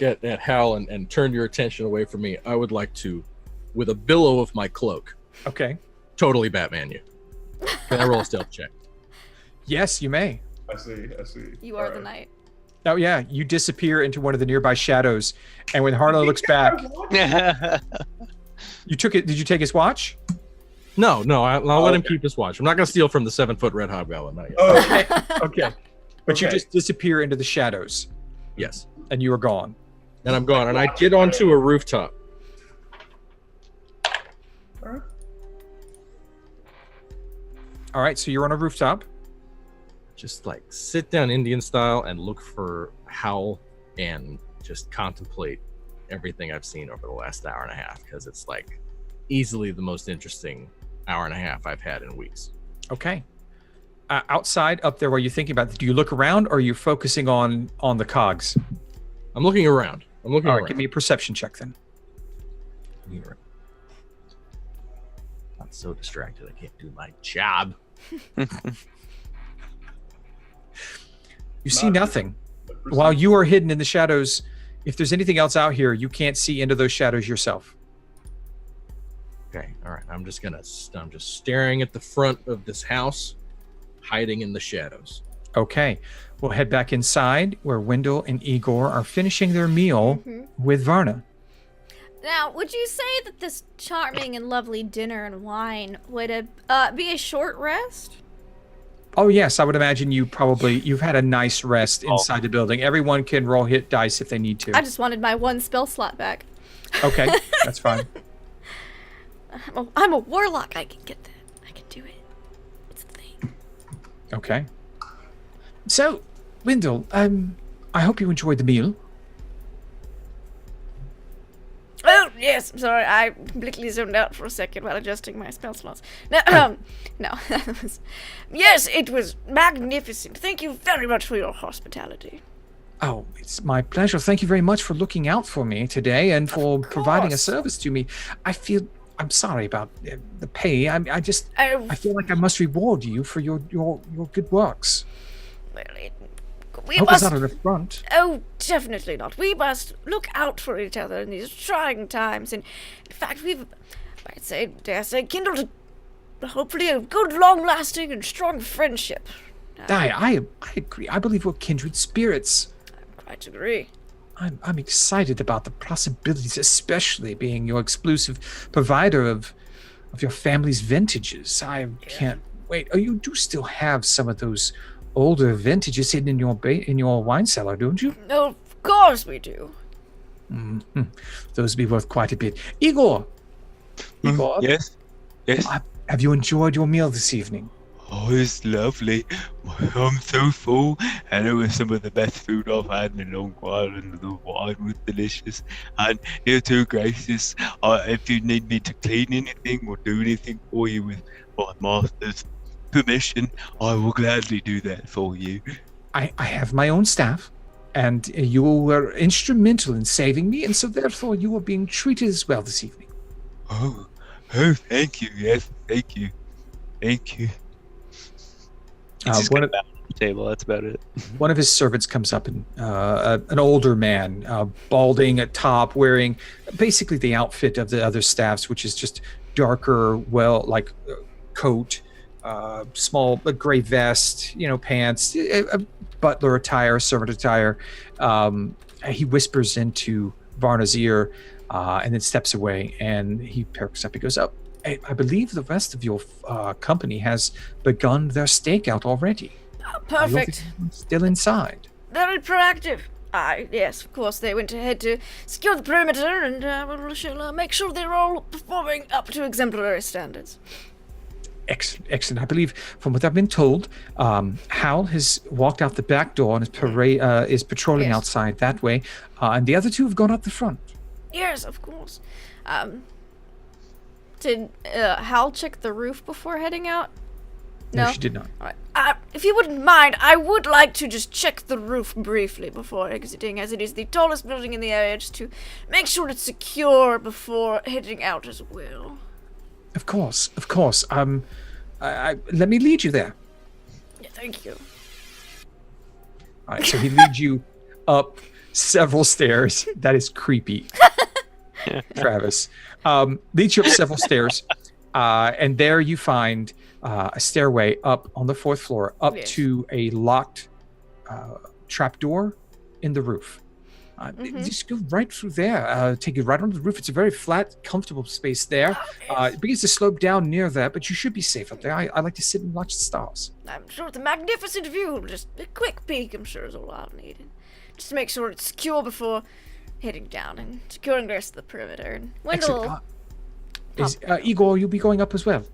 at Hal and turn your attention away from me, I would like to, with a billow of my cloak, Okay. totally Batman you. Can I roll a stealth check? Yes, you may. I see. You are the knight. Oh yeah, you disappear into one of the nearby shadows, and when Harlan looks back, you took it. Did you take his watch? No, I'll let him keep his watch. I'm not going to steal from the 7-foot red hobgoblin. Not yet. Oh, Okay. But you Okay. just disappear into the shadows, Yes. and you are gone. And I'm gone. And I get onto a rooftop. All right, so you're on a rooftop. Just like sit down Indian style and look for Howl and just contemplate everything I've seen over the last hour and a half, because it's like easily the most interesting hour and a half I've had in weeks. Okay. outside up there, while you're thinking about it, do you look around, or are you focusing on the cogs? I'm looking around. All right, give me a perception check then. Looking around. I'm so distracted I can't do my job. You see nothing. While you are hidden in the shadows, if there's anything else out here, you can't see into those shadows yourself. Okay, all right. I'm just staring at the front of this house, hiding in the shadows. Okay, we'll head back inside where Wendell and Igor are finishing their meal with Varna. Now, would you say that this charming and lovely dinner and wine would be a short rest? Oh yes, I would imagine you've had a nice rest inside the building. Everyone can roll hit dice if they need to. I just wanted my 1 spell slot back. Okay, that's fine. I'm a warlock. I can get that. I can do it. It's the thing. Okay. So, Wendell, I hope you enjoyed the meal. Oh, yes. I'm sorry. I completely zoned out for a second while adjusting my spell slots. No, no. Yes, it was magnificent. Thank you very much for your hospitality. Oh, it's my pleasure. Thank you very much for looking out for me today and for providing a service to me. I'm sorry about the pay. I feel like I must reward you for your good works. Well, I hope it's not an affront. Oh, definitely not. We must look out for each other in these trying times. And in fact, dare say, kindled hopefully a good, long-lasting and strong friendship. I agree. I believe we're kindred spirits. I quite agree. I'm excited about the possibilities, especially being your exclusive provider of your family's vintages. I can't wait. Oh, you do still have some of those older vintages hidden in your wine cellar, don't you? No, of course we do. Mm-hmm. Those would be worth quite a bit. Igor. Yes. Have you enjoyed your meal this evening? Oh, it's lovely. I'm so full, and it was some of the best food I've had in a long while, and the wine was delicious. And you're too gracious. If you need me to clean anything or do anything for you with my master's permission, I will gladly do that for you. I have my own staff, and you were instrumental in saving me, and so therefore you are being treated as well this evening. Oh, thank you. Yes, thank you. He's one of the table. That's about it. One of his servants comes up, and an older man, balding at top, wearing basically the outfit of the other staffs, which is just darker, coat, small gray vest, pants, butler attire, servant attire. He whispers into Varna's ear, and then steps away, and he perks up. He goes up. I believe the rest of your company has begun their stakeout already. Oh, perfect. Still inside. Very proactive. Yes, of course. They went ahead to secure the perimeter, and we shall make sure they're all performing up to exemplary standards. Excellent. I believe, from what I've been told, Hal has walked out the back door and is patrolling outside that way, and the other two have gone up the front. Yes, of course. Did Hal check the roof before heading out? No, she did not. All right. If you wouldn't mind, I would like to just check the roof briefly before exiting, as it is the tallest building in the area, just to make sure it's secure before heading out as well. Of course. Let me lead you there. Yeah, thank you. All right, so he leads you up several stairs. That is creepy, Travis. Leads you up several stairs, and there you find a stairway up on the 4th floor, up to a locked trapdoor in the roof. Just go right through there. Take you right onto the roof. It's a very flat, comfortable space there. It begins to slope down near that, but you should be safe up there. I like to sit and watch the stars. I'm sure it's a magnificent view. Just a quick peek, I'm sure, is all I'll need. Just to make sure it's secure before heading down and securing the rest of the perimeter. And Wendell... Igor, you'll be going up as well.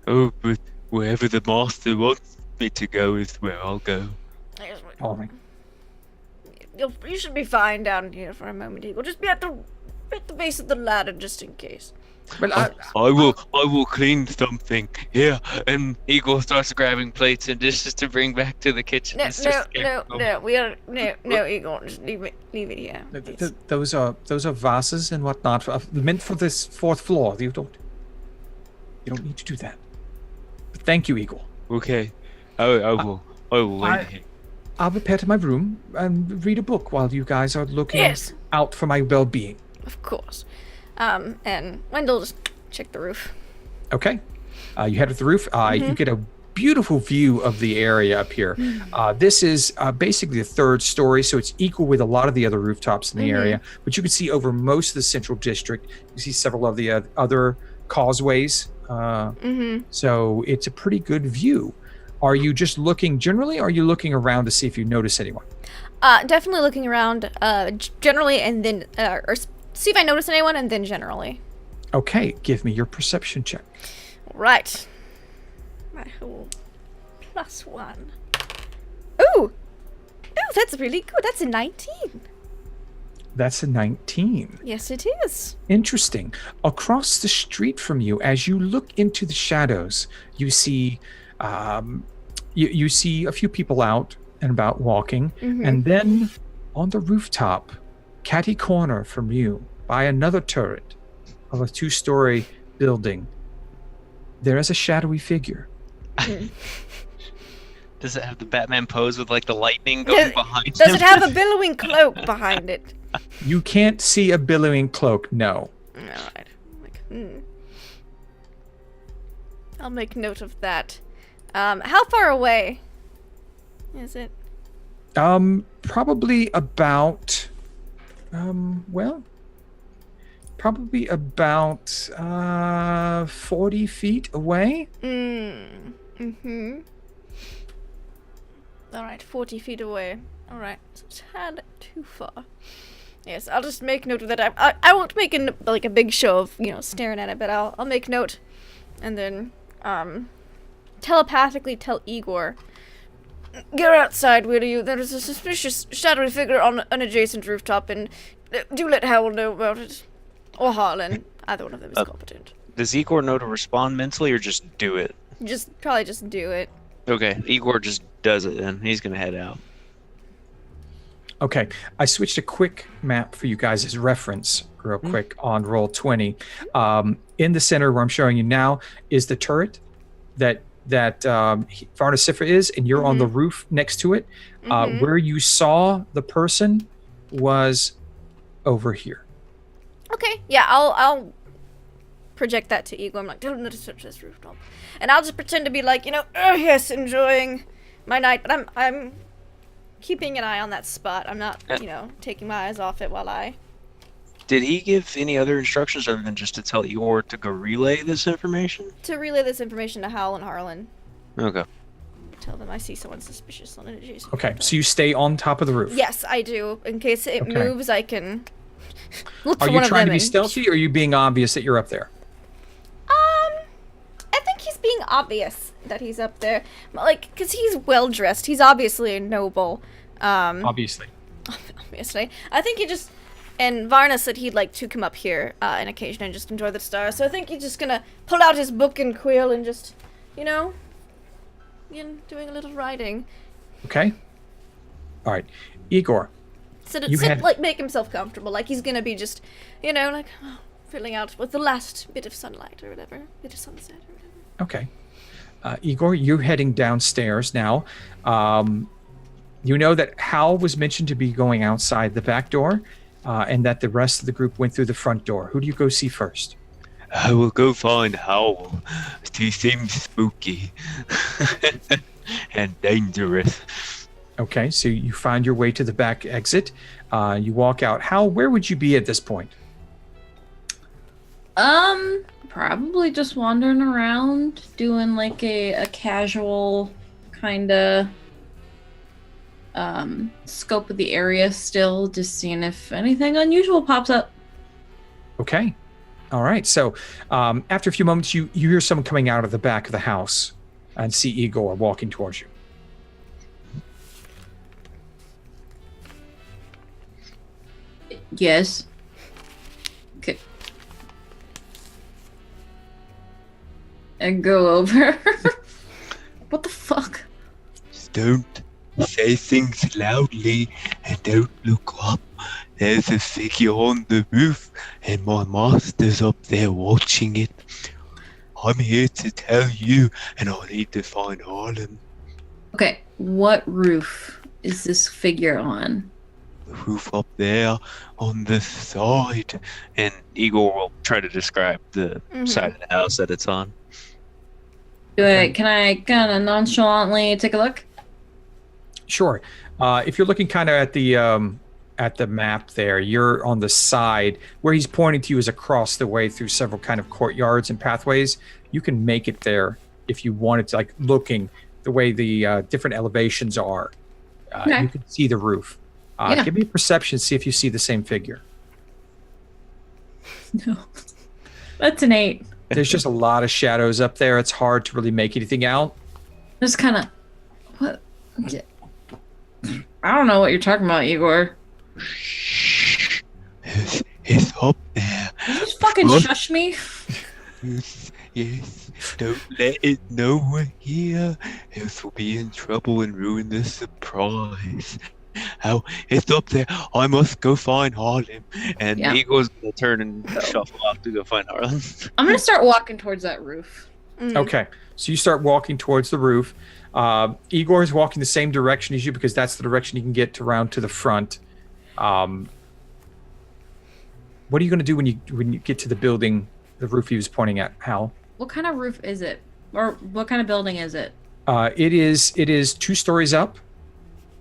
Oh, but wherever the master wants me to go is where I'll go. All right. You should be fine down here for a moment, Igor. Just be at the at the base of the ladder just in case. Well, I will clean something. Yeah, and Eagle starts grabbing plates and dishes to bring back to the kitchen. No, Eagle, just leave it here. please. those are vases and whatnot meant for this 4th floor. You don't need to do that. But thank you, Eagle. Okay, I will wait here. I'll repair to my room and read a book while you guys are looking Yes. out for my well-being. Of course. And Wendell just check the roof. Okay. You head to the roof. You get a beautiful view of the area up here. This is basically the 3rd story, so it's equal with a lot of the other rooftops in the area. But you can see over most of the central district. You see several of the other causeways. So it's a pretty good view. Are you just looking generally, or are you looking around to see if you notice anyone? Definitely looking around, generally, and then, or see if I notice anyone, and then generally. Okay, give me your perception check. Right. My whole +1. Ooh! Ooh, that's really good. That's a 19. That's a 19. Yes, it is. Interesting. Across the street from you, as you look into the shadows, you see you see a few people out and about walking, and then on the rooftop, catty corner from you, by another turret of a 2-story building, there is a shadowy figure. Does it have the Batman pose with like the lightning going behind Does him? it have a billowing cloak behind it? You can't see a billowing cloak, no. Alright. I'll make note of that. How far away is it? Probably about probably about 40 feet away. Alright, 40 feet away. Alright, so a tad too far. Yes, I'll just make note of that. I won't make a big show of, staring at it, but I'll make note. And then, telepathically tell Igor, get outside, will you? There is a suspicious shadowy figure on an adjacent rooftop, and do let Howell know about it. Or Harlan. Either one of them is competent. Does Igor know to respond mentally or just do it? Probably just do it. Okay, Igor just does it and he's gonna head out. Okay, I switched a quick map for you guys as reference real quick on Roll20. In the center where I'm showing you now is the turret that Varnacifra is, and you're on the roof next to it. Where you saw the person was over here. Okay, yeah, I'll project that to Igor. I'm like, don't let us touch this rooftop. And I'll just pretend to be like, oh yes, enjoying my night, but I'm keeping an eye on that spot. I'm not, taking my eyes off it while I... Did he give any other instructions other than just to tell Igor to go relay this information? To relay this information to Howell and Harlan. Okay. Tell them I see someone suspicious on an adjacent Okay, rooftop. so you stay on top of the roof. Yes, I do. In case it moves, I can look for Are one you of trying them to be and- stealthy, or are you being obvious that you're up there? I think he's being obvious that he's up there. Because he's well-dressed. He's obviously a noble. Obviously. Obviously. I think he just... And Varna said he'd like to come up here on occasion and just enjoy the stars. So I think he's just gonna pull out his book and quill and just, begin doing a little writing. Okay. All right. Igor. Make himself comfortable. Like he's gonna be just, filling out with the last bit of sunlight or whatever. Bit of sunset or whatever. Okay. Igor, you're heading downstairs now. You know that Hal was mentioned to be going outside the back door, and that the rest of the group went through the front door. Who do you go see first? I will go find Howl. He seems spooky and dangerous. Okay, so you find your way to the back exit. You walk out. Hal, where would you be at this point? Probably just wandering around, doing like a casual kind of scope of the area still, just seeing if anything unusual pops up. Okay. All right. So after a few moments, you hear someone coming out of the back of the house and see Igor walking towards you. Yes. and go over. What the fuck? Just don't say things loudly and don't look up. There's a figure on the roof and my master's up there watching it. I'm here to tell you and I need to find Harlan. Okay, what roof is this figure on? The roof up there on the side. And Igor will try to describe the side of the house that it's on. Can I kind of nonchalantly take a look? Sure. If you're looking kind of at the map there, you're on the side. Where he's pointing to you is across the way through several kind of courtyards and pathways. You can make it there if you wanted to, like looking the way the different elevations are. Okay. You can see the roof. Yeah. Give me a perception, see if you see the same figure. No. That's an 8. There's just a lot of shadows up there. It's hard to really make anything out. Just kind of... What? I don't know what you're talking about, Igor. Shh. It's up there. Did you just fucking What? shush me? Yes. Don't let it know we're here. Else we'll be in trouble and ruin the surprise. Oh, it's up there. I must go find Harlan. And Yeah. Igor's gonna turn and shuffle off to go find Harlan. I'm gonna start walking towards that roof. Okay, so you start walking towards the roof. Igor is walking the same direction as you because that's the direction you can get around to the front. What are you going to do when you get to the building, the roof he was pointing at, Hal? What kind of roof is it? Or what kind of building is it? It is 2 stories up.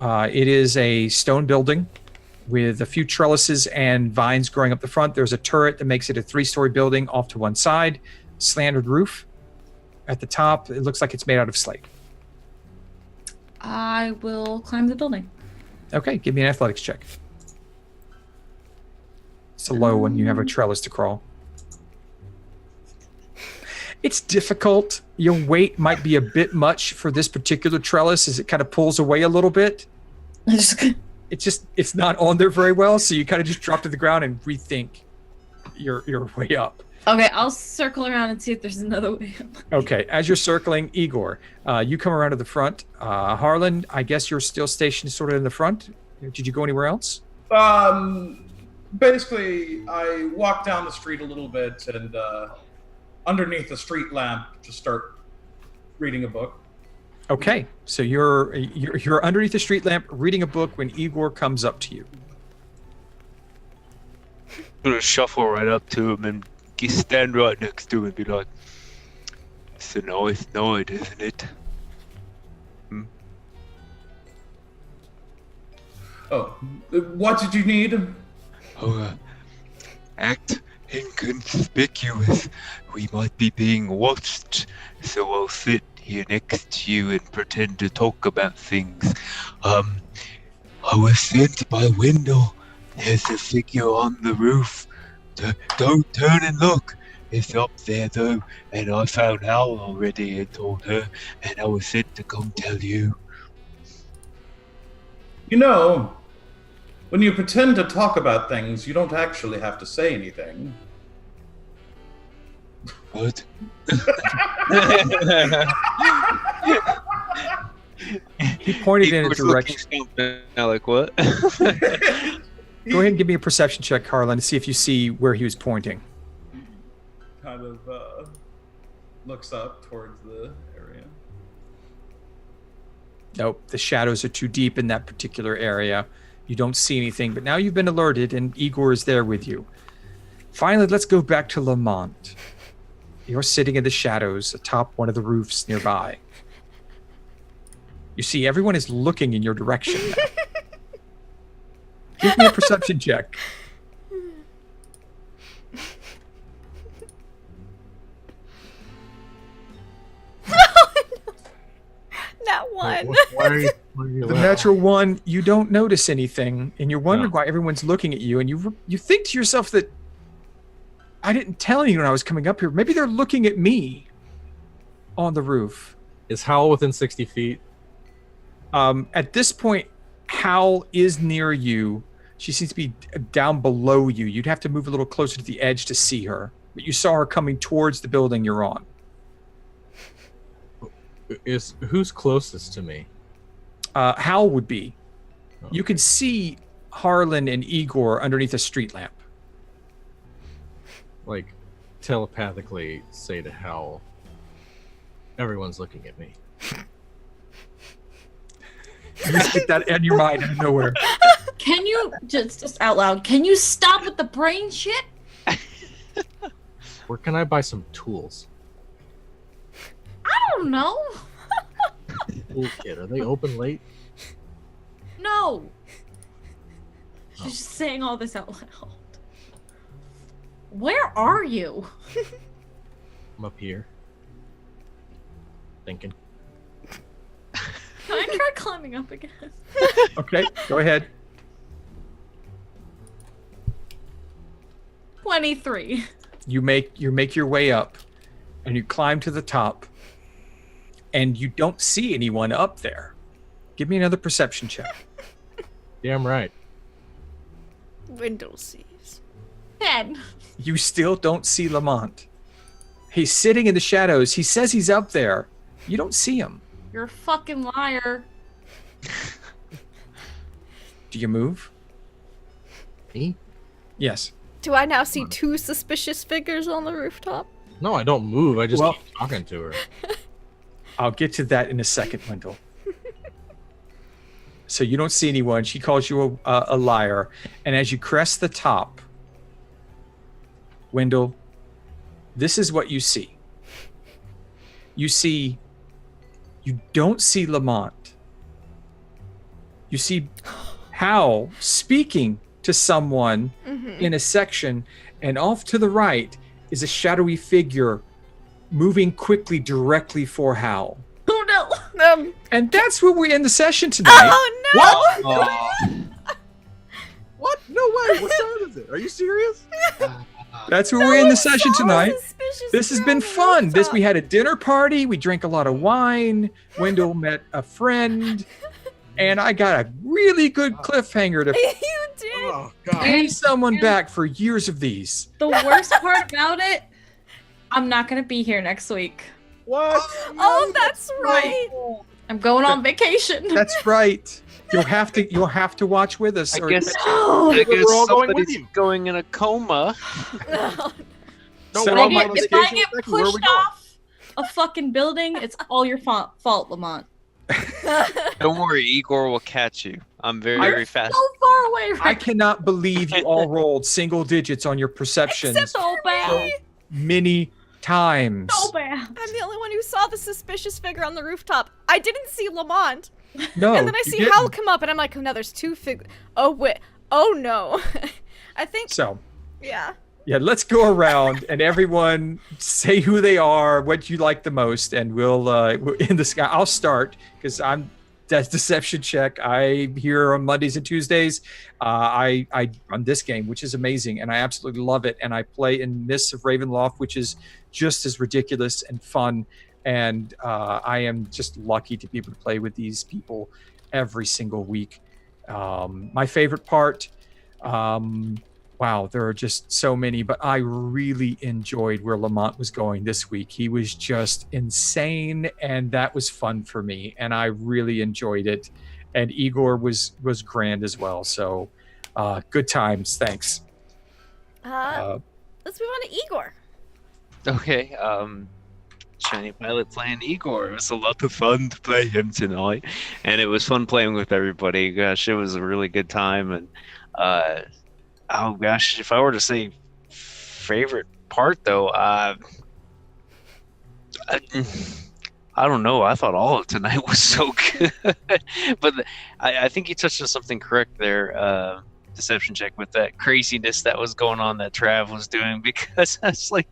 It is a stone building with a few trellises and vines growing up the front. There's a turret that makes it a 3-story building off to one side. Slanted roof. At the top, it looks like it's made out of slate. I will climb the building. Okay, give me an athletics check. It's a low one. You have a trellis to crawl. It's difficult. Your weight might be a bit much for this particular trellis as it kind of pulls away a little bit. It's not on there very well, so you kind of just drop to the ground and rethink your way up. Okay, I'll circle around and see if there's another way up. Okay, as you're circling, Igor, you come around to the front. Harlan, I guess you're still stationed sort of in the front. Did you go anywhere else? Basically, I walk down the street a little bit and underneath a street lamp, just start reading a book. Okay, so you're underneath the street lamp reading a book when Igor comes up to you. I'm gonna shuffle right up to him and stand right next to him and be like, "It's a nice night, isn't it?" Oh, what did you need? Act inconspicuous. We might be being watched, so I'll sit here next to you and pretend to talk about things. I was sent by window. There's a figure on the roof. Don't turn and look. It's up there though, and I found Hal already and told her, and I was sent to come tell you. You know, when you pretend to talk about things, you don't actually have to say anything. What? He pointed in a direction. Now, like what? Go ahead and give me a perception check, Harlan, to see if you see where he was pointing. Kind of looks up towards the area. Nope, the shadows are too deep in that particular area. You don't see anything, but now you've been alerted and Igor is there with you. Finally, let's go back to Lamont. You're sitting in the shadows atop one of the roofs nearby. You see, everyone is looking in your direction now. Give me a perception check. That one. Why are you The natural one, you don't notice anything, and you're wondering why everyone's looking at you, and you think to yourself that I didn't tell anyone I was coming up here. Maybe they're looking at me on the roof. Is Hal within 60 feet? At this point, Hal is near you. She seems to be down below you. You'd have to move a little closer to the edge to see her, but you saw her coming towards the building you're on. Who's closest to me? Hal would be. Oh. You can see Harlan and Igor underneath a street lamp. Like, telepathically say to Hal, everyone's looking at me. You just get that in your mind out of nowhere. Can you just out loud? Can you stop with the brain shit? Where can I buy some tools? I don't know. Toolkit, are they open late? No. She's just saying all this out loud. Where are you? I'm up here. Thinking. Can I try climbing up again? Okay, go ahead. 23. You make your way up, and you climb to the top, and you don't see anyone up there. Give me another perception check. Damn right. Wendell sees. 10. You still don't see Lamont. He's sitting in the shadows. He says he's up there. You don't see him. You're a fucking liar. Do you move? Me? Yes. Do I now see two suspicious figures on the rooftop? No, I don't move. I just Well- keep talking to her. I'll get to that in a second, Wendell. So you don't see anyone. She calls you a liar. And as you crest the top, Wendell, this is what you see. You don't see Lamont. You see Hal speaking to someone in a section, and off to the right is a shadowy figure moving quickly directly for Hal. Oh no. And that's where we end the session tonight. Oh no! What? What? No way. What time is it? Are you serious? That's where we end the So session tonight. suspicious This has girl been on the fun. We rooftop. had a dinner party. We drank a lot of wine. Wendell met a friend. And I got a really good cliffhanger to You did. Oh God. pay someone back for years of these. The worst part about it, I'm not gonna be here next week. What? Oh, that's right. I'm going on vacation. That's right. You'll have to watch with us. I guess, Oh, I guess We're all going with somebody's you. going in a coma. No. No, So we're all I going on if I vacation get with Becky. Where are we pushed going? off a fucking building, it's all your fault, Lamont. Don't worry, Igor will catch you. I'm very, very fast. So far away I right cannot believe you all rolled single digits on your perceptions Except so bad. many times. So bad. I'm the only one who saw the suspicious figure on the rooftop. I didn't see Lamont. No, And then I you see didn't. Hal come up, and I'm like, oh, no, there's two figures. Oh, wait. Oh, no. I think, So, yeah. yeah, let's go around and everyone say who they are, what you like the most, and we'll in the sky. I'll start because that's deception check. I'm here on Mondays and Tuesdays. I run this game, which is amazing, and I absolutely love it. And I play in Mists of Ravenloft, which is just as ridiculous and fun. And I am just lucky to be able to play with these people every single week. My favorite part, wow, there are just so many, but I really enjoyed where Lamont was going this week. He was just insane, and that was fun for me, and I really enjoyed it. And Igor was grand as well. So good times. Thanks. Let's move on to Igor. Okay, Shiny Pilot playing Igor. It was a lot of fun to play him tonight, and it was fun playing with everybody. Gosh, it was a really good time. And oh gosh, if I were to say favorite part though, I don't know. I thought all of tonight was so good, but I think you touched on something correct there. Deception check with that craziness that was going on that Trav was doing, because I was like,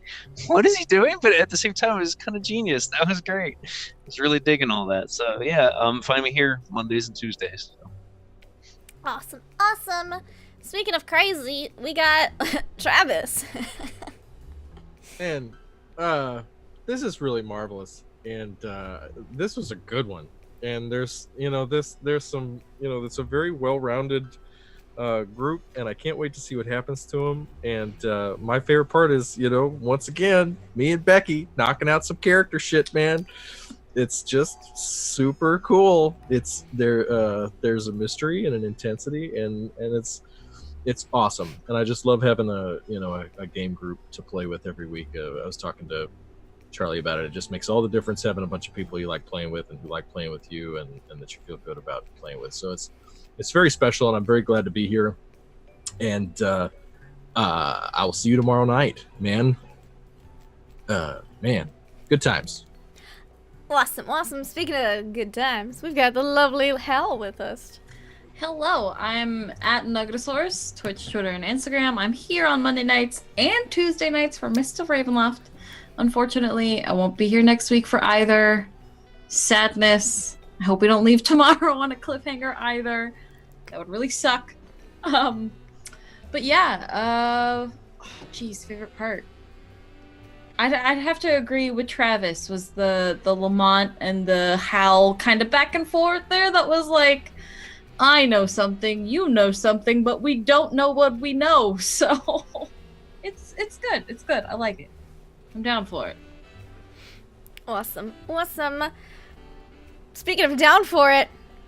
what is he doing? But at the same time, it was kind of genius. That was great. I was really digging all that. So yeah, find me here Mondays and Tuesdays. So. Awesome. Speaking of crazy, we got Travis. And this is really marvelous, and this was a good one. And there's some it's a very well-rounded group, and I can't wait to see what happens to them. And my favorite part is, once again, me and Becky knocking out some character shit, man. it's just super cool. It's there. There's a mystery and an intensity, and it's awesome. And I just love having a game group to play with every week. I was talking to Charlie about it. It just makes all the difference having a bunch of people you like playing with and who like playing with you, and that you feel good about playing with. So it's very special, and I'm very glad to be here. And I will see you tomorrow night, man. Man, good times. Awesome. Speaking of good times, we've got the lovely Hal with us. Hello, I'm at Nuggetosaurus, Twitch, Twitter, and Instagram. I'm here on Monday nights and Tuesday nights for Mist of Ravenloft. Unfortunately, I won't be here next week for either. Sadness. I hope we don't leave tomorrow on a cliffhanger either. That would really suck. But yeah, favorite part. I'd have to agree with Travis, was the Lamont and the Hal kind of back and forth there. That was like, I know something, you know something, but we don't know what we know. So it's good. It's good. I like it. I'm down for it. Awesome. Speaking of down for it,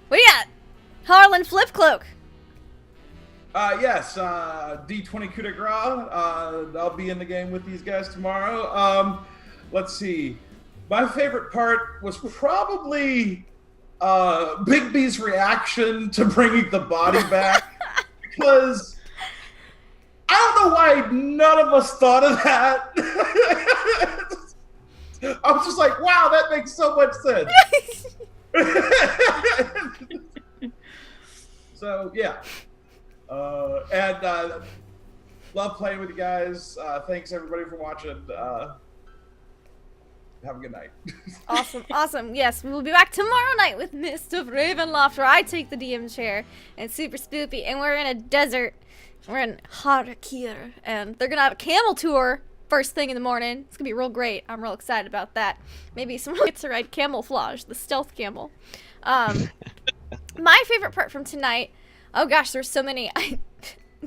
we got Harlan Flipcloak. Yes, D20 coup de grace. I'll be in the game with these guys tomorrow. Let's see. My favorite part was probably Big B's reaction to bringing the body back, because I don't know why none of us thought of that. I was just like, wow, that makes so much sense. So, yeah. And love playing with you guys. Thanks, everybody, for watching. Have a good night. Awesome. Yes, we will be back tomorrow night with Mist of Ravenloft, where I take the DM chair, and super spoopy, and we're in a desert. We're in Harakir, and they're gonna have a camel tour first thing in the morning. It's gonna be real great. I'm real excited about that. Maybe someone gets to ride Camouflage, the stealth camel. My favorite part from tonight, oh gosh, there's so many.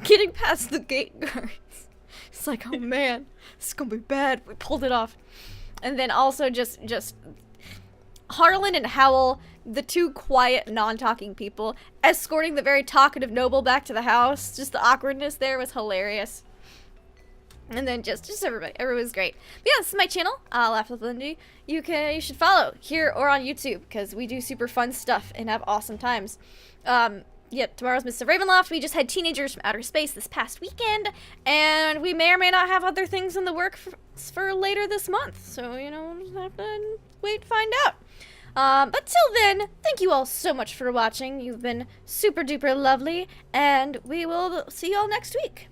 Getting past the gate guards. It's like, oh man, this is gonna be bad. We pulled it off. And then also just Harlan and Howl, the two quiet, non-talking people, escorting the very talkative noble back to the house. Just the awkwardness there was hilarious. And then just everybody. Everybody was great. But yeah, this is my channel, Laugh with Lindy. You should follow here or on YouTube, because we do super fun stuff and have awesome times. Yep, tomorrow's Mr. Ravenloft. We just had Teenagers from Outer Space this past weekend, and we may or may not have other things in the works for later this month. So, we'll just have to wait to find out. But till then, thank you all so much for watching. You've been super duper lovely, and we will see you all next week.